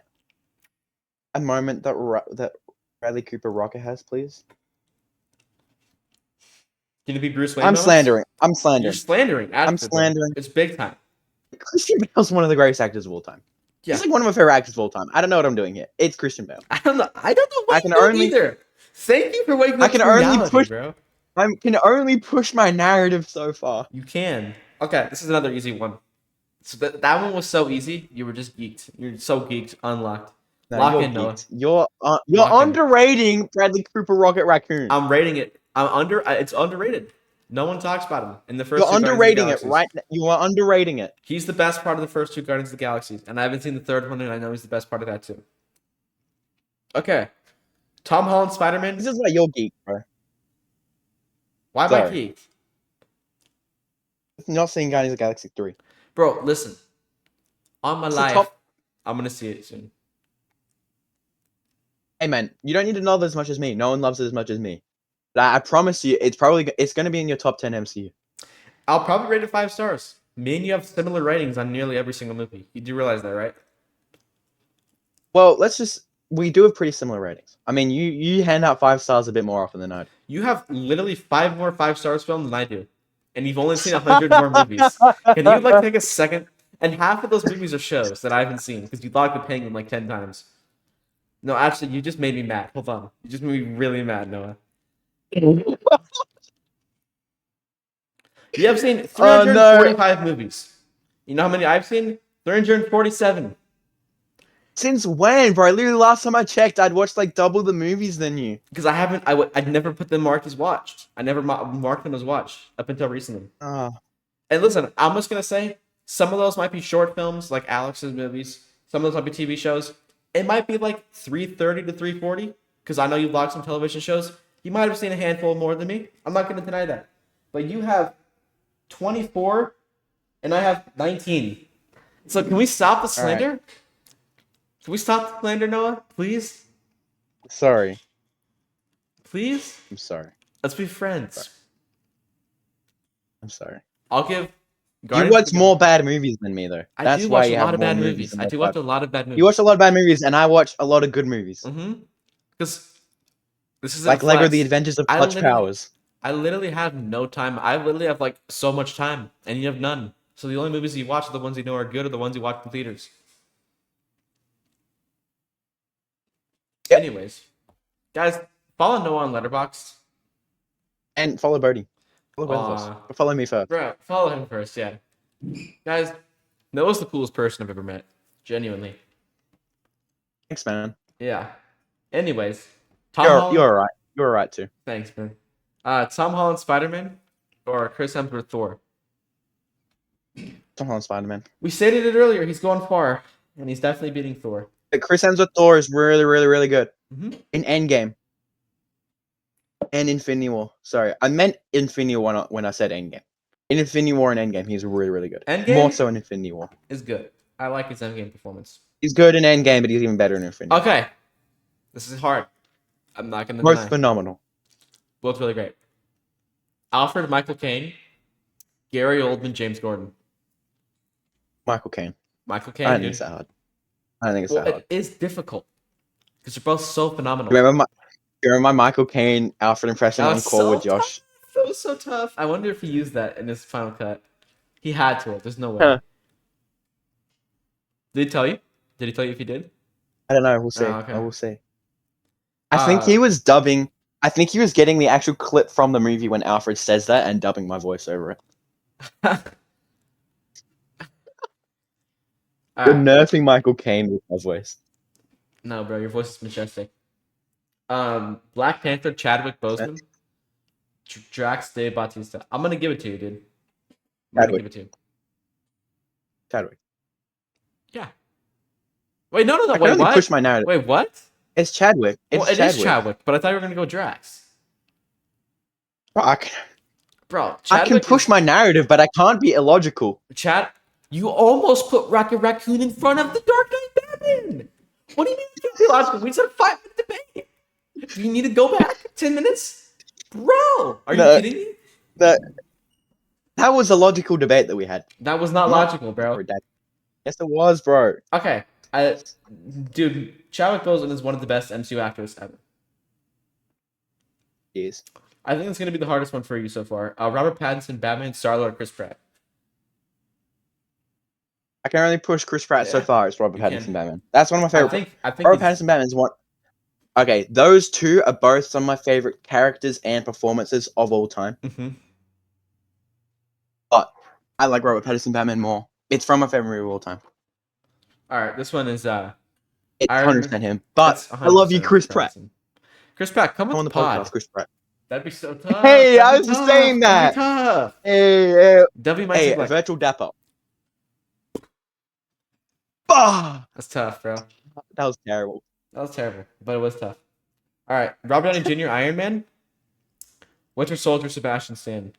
a moment that Bradley Cooper Rocket has, please? Can it be Bruce Wayne? I'm slandering. You're slandering. I'm slandering. It's big time. Christian Bale's one of the greatest actors of all time. Yeah. He's like one of my favorite actors of all time. I don't know what I'm doing here. It's Christian Bale. I don't know what you're doing either. Thank you for waking up to reality, bro. I can only push my narrative so far. You can. Okay, this is another easy one. So that one was so easy. You were just geeked. You're so geeked. Unlocked. No, Lock you're in, Noah. You're Lock underrating Bradley Cooper Rocket Raccoon. I'm rating it. It's underrated. No one talks about him in the first. You're underrating it, right? You are underrating it. He's the best part of the first two Guardians of the Galaxy, and I haven't seen the third one, and I know he's the best part of that too. Okay, Tom Holland Spider-Man. This is why you're geek, bro. Why am I geeked? Not seeing Guardians of the Galaxy 3. Bro, listen. On my life, I'm gonna see it soon. Hey man, you don't need to love it as much as me. No one loves it as much as me. But I promise you, it's going to be in your top 10 MCU. I'll probably rate it 5 stars. Me and you have similar ratings on nearly every single movie. You do realize that, right? Well, we do have pretty similar ratings. I mean, you hand out 5 stars a bit more often than I do. You have literally 5 more 5 stars films than I do. And you've only seen 100 more movies. Can you take a second? And half of those movies are shows that I haven't seen because you logged the Penguin 10 times. No, actually, you just made me mad. Hold on. You just made me really mad, Noah. You have seen 345 movies. You know how many I've seen? 347. Since when, bro? Literally, last time I checked, I'd watched double the movies than you. Because I'd never put them marked as watched. I never marked them as watched up until recently. And listen, I'm just gonna say some of those might be short films, like Alex's movies. Some of those might be TV shows. It might be 330 to 340. Because I know you've logged some television shows. You might have seen a handful more than me. I'm not going to deny that. But you have 24 and I have 19. So can we stop the All right. slander? Can we stop the slander, Noah? Please? Sorry. Please? I'm sorry. Let's be friends. I'm sorry. I'll give You Guardians of watch the more Galaxy. bad movies than me, though. I That's do why watch a you lot have of more bad movies movies. than I more do bad. watch a lot of bad movies. You watch a lot of bad movies, and I watch a lot of good movies. Because this isn't Like a Lego: flex. The Adventures of Clutch Powers. I literally have no time. I literally have like so much time, and you have none. So the only movies you watch are the ones you know are good, or the ones you watch in theaters. Yep. Anyways, guys, follow Noah on Letterboxd. And follow Bodhi. Follow both of us. But follow me first. Bro, follow him first, yeah. Guys, Noah's the coolest person I've ever met. Genuinely. Thanks, man. Yeah. Anyways, Tom Holland. You're alright. You're alright too. Thanks, man. Tom Holland Spider-Man or Chris Hemsworth Thor? Tom Holland Spider-Man. We stated it earlier. He's going far, and he's definitely beating Thor. But Chris Hemsworth Thor is really, really, really good. Mm-hmm. In Endgame. And Infinity War. Sorry, I meant Infinity War when I said Endgame. In Infinity War and Endgame, he's really, really good. Endgame? More so in Infinity War. Is good. I like his Endgame performance. He's good in Endgame, but he's even better in Infinity War. Okay. This is hard. I'm not going to Both deny. phenomenal. Both really great. Alfred Michael Caine, Gary Oldman, James Gordon. Michael Caine. Michael Caine. I don't think it's that hard. I don't think it's that hard. It is difficult because they're both so phenomenal. You remember my Michael Caine Alfred impression on call with Josh? That was so tough. I wonder if he used that in his final cut. He had to. There's no way. Huh. Did he tell you? Did he tell you if he did? I don't know. We'll see. Oh, okay. I will see. I think he was dubbing. I think he was getting the actual clip from the movie when Alfred says that and dubbing my voice over it. You're nerfing Michael Caine with my voice. No, bro, your voice is majestic. Black Panther, Chadwick Boseman, Drax, Dave Bautista. I'm gonna give it to you, dude. I'm gonna give it to you. Chadwick. Yeah. Wait, no. I can only push my narrative. Wait, what? It's Chadwick. It is Chadwick, but I thought you were gonna go Drax. Bro, I can push my narrative, but I can't be illogical. Chad, you almost put Rocket Raccoon in front of the Dark Knight Batman. What do you mean you can't be logical? We just had a 5-minute debate. Do you need to go back 10 minutes? Bro, are you kidding me? That was a logical debate that we had. That was not logical, bro. Yes, it was, bro. Okay. Dude, Chadwick Boseman is one of the best MCU actors ever. He is. I think it's going to be the hardest one for you so far. Robert Pattinson, Batman, Star-Lord, Chris Pratt. I can only push Chris Pratt so far. It's Robert Pattinson Batman. That's one of my favorite. I think Robert Pattinson Batman is one. Okay, those two are both some of my favorite characters and performances of all time. Mm-hmm. But I like Robert Pattinson Batman more. It's from my favorite movie of all time. All right, this one is it's 100% him. But I love you, Chris Pratt. Chris Pratt, come on the pod. Chris Pratt. That'd be so tough. Hey, I was just saying that. That'd be tough. Hey, a virtual dap up. Bah! That's tough, bro. That was terrible. That was terrible, but it was tough. All right, Robert Downey Jr., Iron Man, Winter Soldier, Sebastian Stan.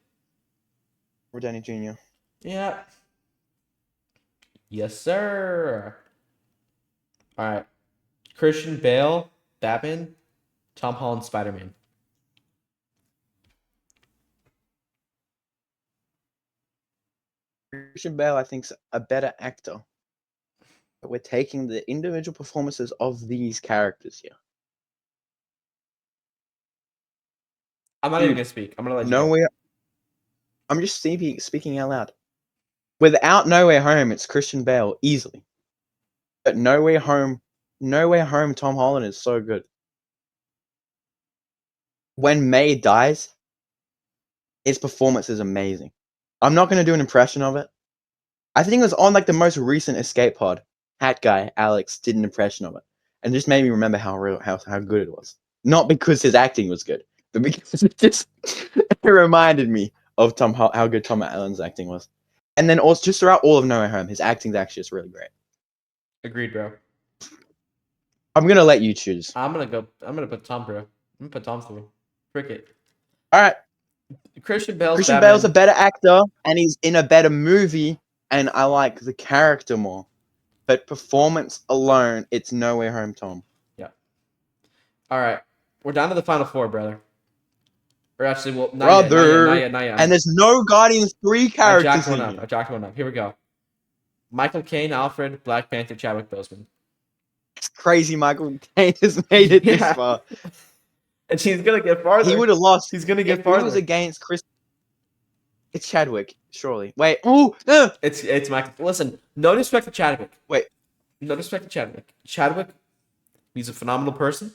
Robert Downey Jr. Yeah. Yes, sir. All right, Christian Bale, Batman, Tom Holland, Spider-Man. Christian Bale, I think, is a better actor. But we're taking the individual performances of these characters here. I'm not even going to speak. I'm going to let you go. I'm just speaking out loud. Without No Way Home, it's Christian Bale, easily. But No Way Home, Tom Holland is so good. When May dies, his performance is amazing. I'm not going to do an impression of it. I think it was on like the most recent Escape Pod. Hat guy, Alex, did an impression of it. And just made me remember how good it was. Not because his acting was good, but because it reminded me of how good Tom Allen's acting was. And then also just throughout all of No Way Home, his acting's actually just really great. Agreed, bro. I'm gonna let you choose. I'm gonna put Tom, bro. I'm gonna put Tom through. Cricket. All right. Christian Bale's a better actor, and he's in a better movie and I like the character more. But performance alone, it's No Way Home, Tom. Yeah. All right, we're down to the final four, brother. Or actually, well, not Brother. yet. And there's no Guardians 3 I characters jacked one in up. here. I jacked one up. Here we go. Michael Caine, Alfred, Black Panther, Chadwick Boseman. It's crazy Michael Caine has made it this far. And he's gonna get farther. He would have lost. He's gonna get if farther. he was against Chris. It's Chadwick, surely. Wait. Oh, no. It's Michael. Listen, no disrespect to Chadwick. Wait. No disrespect to Chadwick. Chadwick, he's a phenomenal person.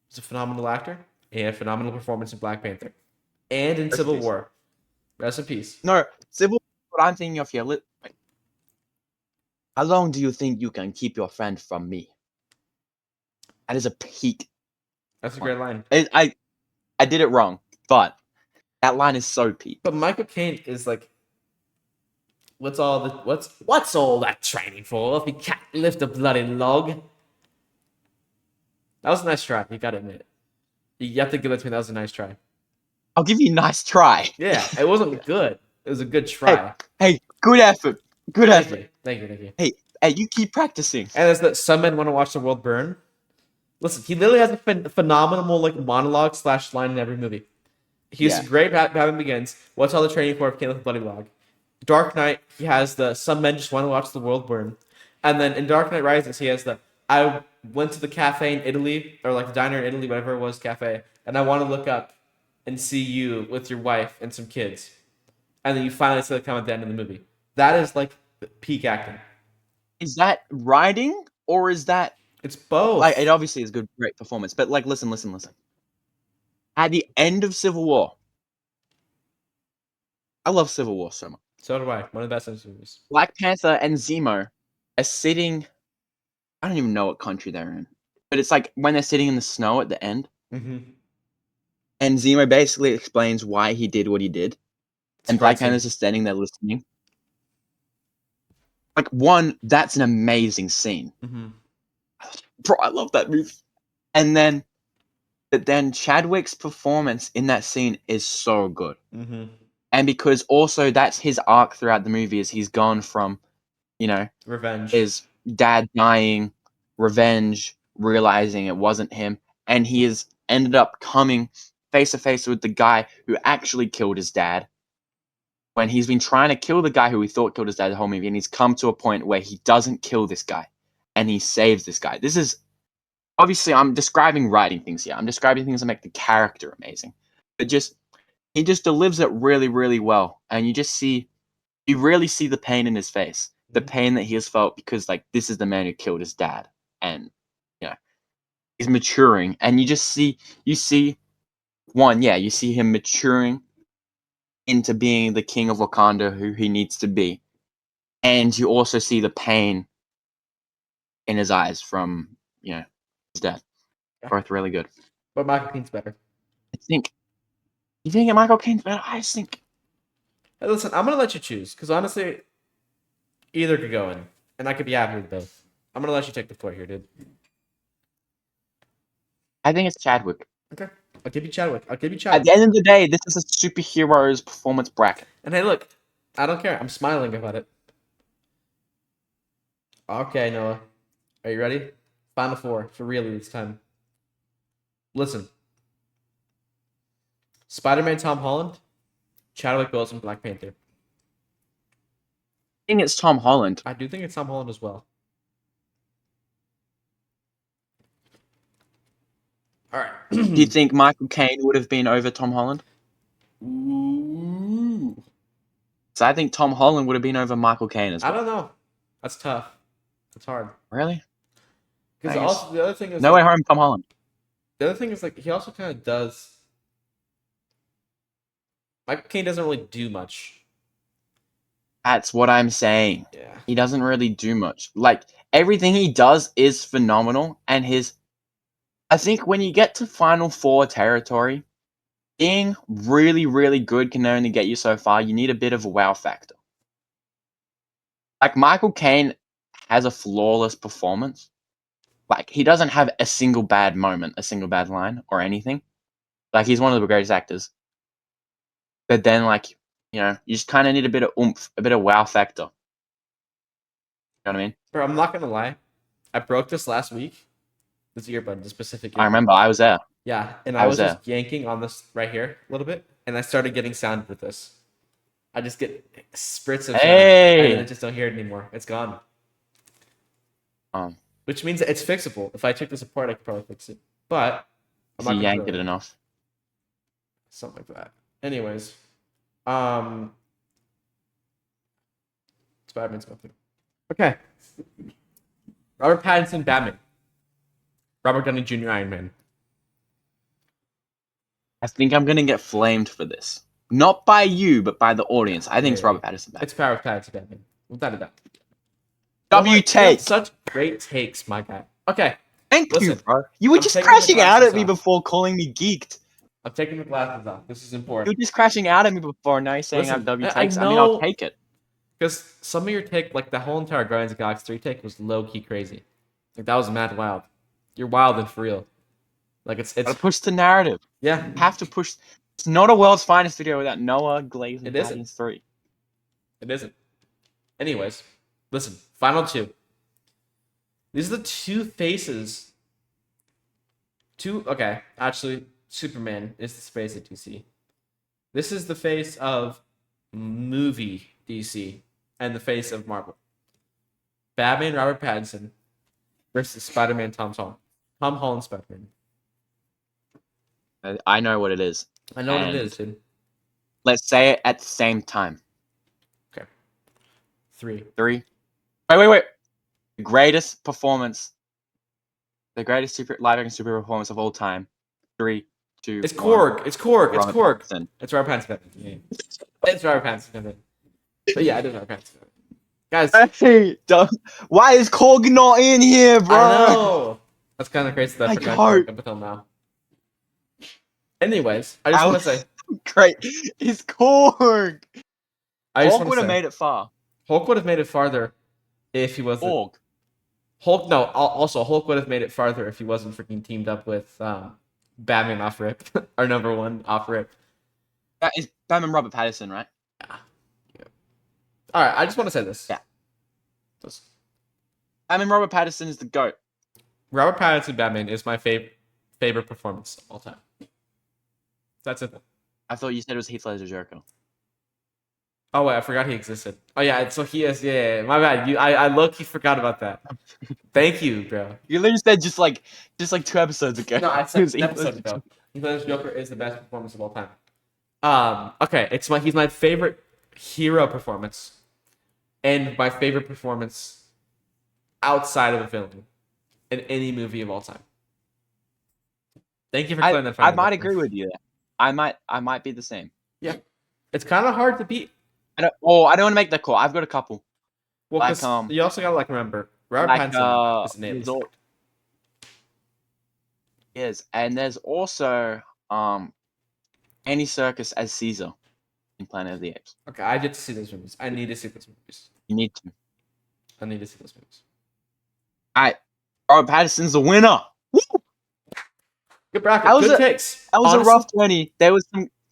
He's a phenomenal actor. And a phenomenal performance in Black Panther. And in Civil War. Rest in peace. No, Civil War, what I'm thinking of here. Wait. How long do you think you can keep your friend from me? That is a peak. That's a great line. I did it wrong, but that line is so peak. But Michael Caine is like, what's all that training for if he can't lift a bloody log? That was a nice try. You gotta admit it. You have to give it to me. That was a nice try. I'll give you a nice try. Yeah, it wasn't good. It was a good try. Hey, good effort. Good effort. Thank you. Hey, you keep practicing. And as that some men want to watch the world burn. Listen, he literally has a phenomenal like monologue / line in every movie. He's great. Batman Begins. What's all the training for if you can't lift a bloody log? Dark Knight. He has the some men just want to watch the world burn. And then in Dark Knight Rises, he has the I went to the cafe in Italy or like the diner in Italy, whatever it was, cafe, and I want to look up and see you with your wife and some kids. And then you finally see the comment at the end of the movie. That is like peak acting. Is that writing or is that? It's both. Like, it obviously is good, great performance, but like, listen. At the end of Civil War, I love Civil War so much. So do I. One of the best movies. Black Panther and Zemo are sitting. I don't even know what country they're in, but it's like when they're sitting in the snow at the end, and Zemo basically explains why he did what he did, and Black Panther's just standing there listening. Like, that's an amazing scene. Bro, I love that movie. But then Chadwick's performance in that scene is so good. And because also that's his arc throughout the movie is he's gone from, revenge. His dad dying, revenge, realizing it wasn't him, and he has ended up coming face to face with the guy who actually killed his dad. When he's been trying to kill the guy who he thought killed his dad the whole movie, and he's come to a point where he doesn't kill this guy, and he saves this guy. This is, obviously, I'm describing writing things here. I'm describing things that make the character amazing. But he just delivers it really, really well. And you really see the pain in his face. The pain that he has felt because, like, this is the man who killed his dad. And, he's maturing. And you see him maturing into being the king of Wakanda who he needs to be. And you also see the pain in his eyes from, his dad. Both really good. But Michael Caine's better. You think Michael Caine's better? I just think... Hey, listen, I'm going to let you choose. Because honestly, either could go in. And I could be happy with both. I'm going to let you take the floor here, dude. I think it's Chadwick. Okay. I'll give you Chadwick. At the end of the day, this is a superhero's performance bracket. And hey, look, I don't care. I'm smiling about it. Okay, Noah. Are you ready? Final four. For real this time. Listen. Spider-Man Tom Holland. Chadwick Boseman, Black Panther. I think it's Tom Holland. I do think it's Tom Holland as well. All right. Do you think Michael Caine would have been over Tom Holland? Ooh. So I think Tom Holland would have been over Michael Caine as well. I don't know. That's tough. That's hard. Really? Because also the other thing is No Way Home, Tom Holland. The other thing is like he also kind of does. Michael Caine doesn't really do much. That's what I'm saying. Yeah. He doesn't really do much. Like, everything he does is phenomenal, and I think when you get to Final Four territory, being really, really good can only get you so far. You need a bit of a wow factor. Like, Michael Caine has a flawless performance. Like, he doesn't have a single bad moment, a single bad line, or anything. Like, he's one of the greatest actors. But then, like, you just kind of need a bit of oomph, a bit of wow factor. know what I mean? Bro, I'm not gonna lie. I broke this last week. This earbud, the specific earbud. I remember. I was there. Yeah, and I I was was just yanking on this right here a little bit, and I started getting sound with this. I just get spritz of sound, and then I just don't hear it anymore. It's gone. Which means that it's fixable. If I took this apart, I could probably fix it. But I'm not you gonna yanked do it enough. something like that. Anyways, Spider-Man's going through. Okay. Robert Pattinson, Batman. Robert Downey Jr., Iron Man. I think I'm gonna get flamed for this. Not by you, but by the audience. I think it's Robert Pattinson. Batman. It's Robert Pattinson, Batman. Without a doubt. W take. Such great takes, my guy. Okay. Thank you, bro. You were just crashing out at me before calling me geeked. I'm taking the glasses off. This is important. You were just crashing out at me before. Now you're saying I have W takes. I mean, I'll take it. Because some of your take, like the whole entire Guardians of the Galaxy 3 take, was low key crazy. Like that was mad wild. You're wild and for real. Like it's gotta push the narrative. Yeah, you have to push. It's not a world's finest video without Noah glazing Guardians 3. It isn't. Anyways, listen. Final two. These are the two faces. Okay, actually, Superman is the face of DC. This is the face of movie DC and the face of Marvel. Batman, Robert Pattinson versus Spider-Man, Tom Holland, Spider-Man. I know what it is. I know what it is, dude. Let's say it at the same time. Okay. 3. Wait. The greatest performance. The greatest live-action super performance of all time. 3, 2, It's Korg. It's Korg. It's Korg. Pattinson. It's Robert Pattinson. Yeah. It's Robert Pattinson. But yeah, it is Robert Pattinson. Guys. Hey, why is Korg not in here, bro? I know. That's kind of crazy that I forgot Korg up until now. Anyways, I just want to say. Great. It's Korg. Hulk would have made it far. Hulk would have made it farther if he wasn't. Also, Hulk would have made it farther if he wasn't freaking teamed up with Batman off rip. Our number one off rip. That is Batman Robert Pattinson, right? Yeah. Alright, I just want to say this. Yeah. Robert Pattinson is the GOAT. Robert Pattinson Batman is my favorite performance of all time. That's it. I thought you said it was Heath Ledger Joker. Oh wait, I forgot he existed. Oh yeah, so he is. Yeah, my bad. I low-key forgot about that. Thank you, bro. You literally said just like 2 episodes ago. No, I said an episode ago. Heath Ledger Joker is the best performance of all time. Okay, he's my favorite hero performance, and my favorite performance outside of a villain in any movie of all time. Thank you for clearing that. I might agree with you there. I might be the same. Yeah, it's kind of hard to beat. I don't want to make that call. I've got a couple. Well, like, you also gotta remember Robert Pattinson is an alien. Yes, and there's also Andy Serkis as Caesar in Planet of the Apes. Okay, I get to see those movies. I need to see those movies. You need to. I need to see those movies. Alright, Robert Pattinson's the winner. Woo! Good bracket. Good takes. That was honestly, a rough 20.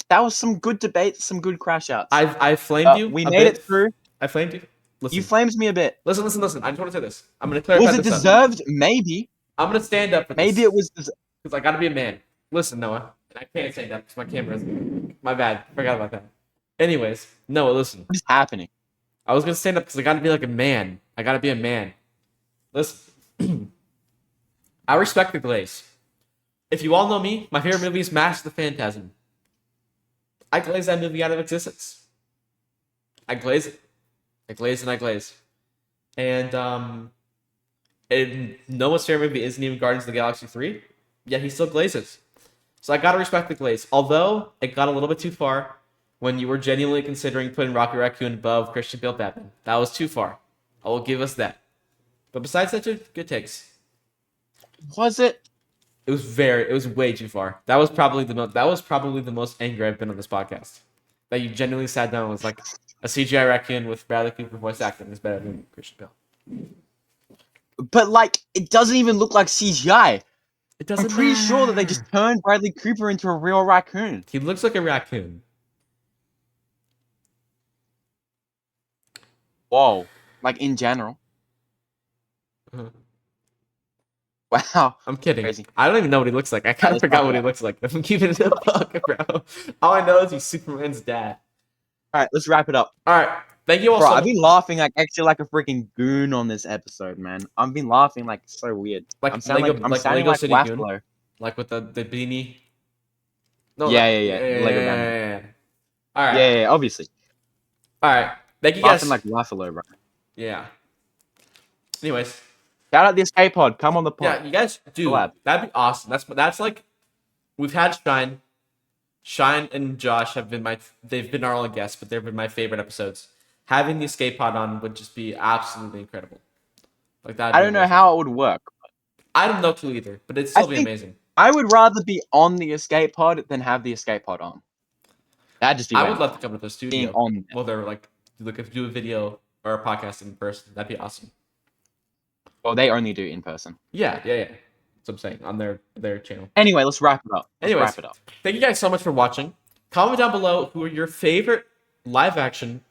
That was some good debate, some good crash outs. I flamed you. We made it through. I flamed you. Listen. You flamed me a bit. Listen. I just want to say this. I'm going to clarify this. Was it deserved? Maybe. I'm going to stand up for this. Maybe it was because I got to be a man. Listen, Noah. I can't stand up because my camera's. My bad. Forgot about that. Anyways, Noah, listen. What is happening? I was going to stand up because I got to be like a man. I got to be a man. Listen. I respect the glaze. If you all know me, my favorite movie is Mask the Phantasm. I glaze that movie out of existence. I glaze it. I glaze and I glaze. And Noah's favorite movie isn't even Guardians of the Galaxy 3, yet he still glazes. So I gotta respect the glaze. Although it got a little bit too far when you were genuinely considering putting Rocket Raccoon above Christian Bale Batman. That was too far. I will give us that. But besides that, good takes. Was it? It was way too far. That was probably the most angry I've been on this podcast. That you genuinely sat down and was like, a CGI raccoon with Bradley Cooper voice acting is better than Christian Bale. But like, it doesn't even look like CGI. It doesn't. I'm pretty sure that they just turned Bradley Cooper into a real raccoon. He looks like a raccoon. Whoa. Like in general. Wow. I'm kidding. Crazy. I don't even know what he looks like. I kind of let's forgot wrap what it he looks like. I'm keeping it a buck, bro. All I know is he's Superman's dad. All right, let's wrap it up. All right. Thank you all Bro, so I've much. been laughing like actually like a freaking goon on this episode, man. I've been laughing like so weird. I'm sounding Lego like City Goon, Waffalo. like with the beanie. No, Yeah. The Lego Batman. All right. Yeah, obviously. All right. Thank you Laughing guys. like Waffalo, bro. Yeah. Anyways, Shout out the Escape Pod. Come on the pod. yeah, you guys do. Collab. That'd be awesome. That's like we've had Shine. Shine and Josh they've been our only guests, but they've been my favorite episodes. Having the escape pod on would just be absolutely incredible. Like that. I don't know how it would work. I don't know too either, but it'd I still be think amazing. I would rather be on the Escape Pod than have the Escape Pod on. That'd just be I way would more love to come to the being studio. on there. Well, they're like do a video or a podcast in person. That'd be awesome. Well, they only do in person. Yeah. That's what I'm saying on their channel. Anyway, let's wrap it up. Anyways, thank you guys so much for watching. Comment down below who your favorite live action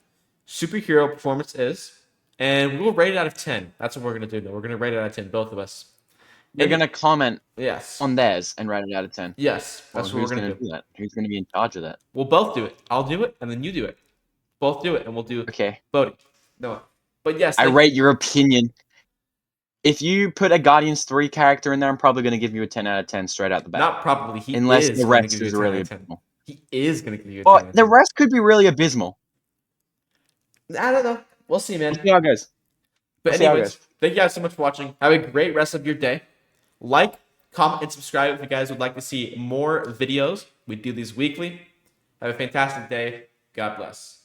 superhero performance is, and we'll rate it out of 10. That's what we're gonna do. We're gonna rate it out of 10, both of us. You're gonna comment Yes. on theirs and rate it out of 10. Yes, that's what we're gonna do that? Who's gonna be in charge of that? We'll both do it. I'll do it, and then you do it. Both do it, and we'll do Okay. Bohdi. No, but yes, I rate your opinion. If you put a Guardians 3 character in there, I'm probably gonna give you a 10 out of 10 straight out the bat. Not probably. Unless the rest is really abysmal. He is gonna give you a 10. Well, the rest could be really abysmal. I don't know. We'll see, man. We'll see how it goes. But anyways, thank you guys so much for watching. Have a great rest of your day. Like, comment, and subscribe if you guys would like to see more videos. We do these weekly. Have a fantastic day. God bless.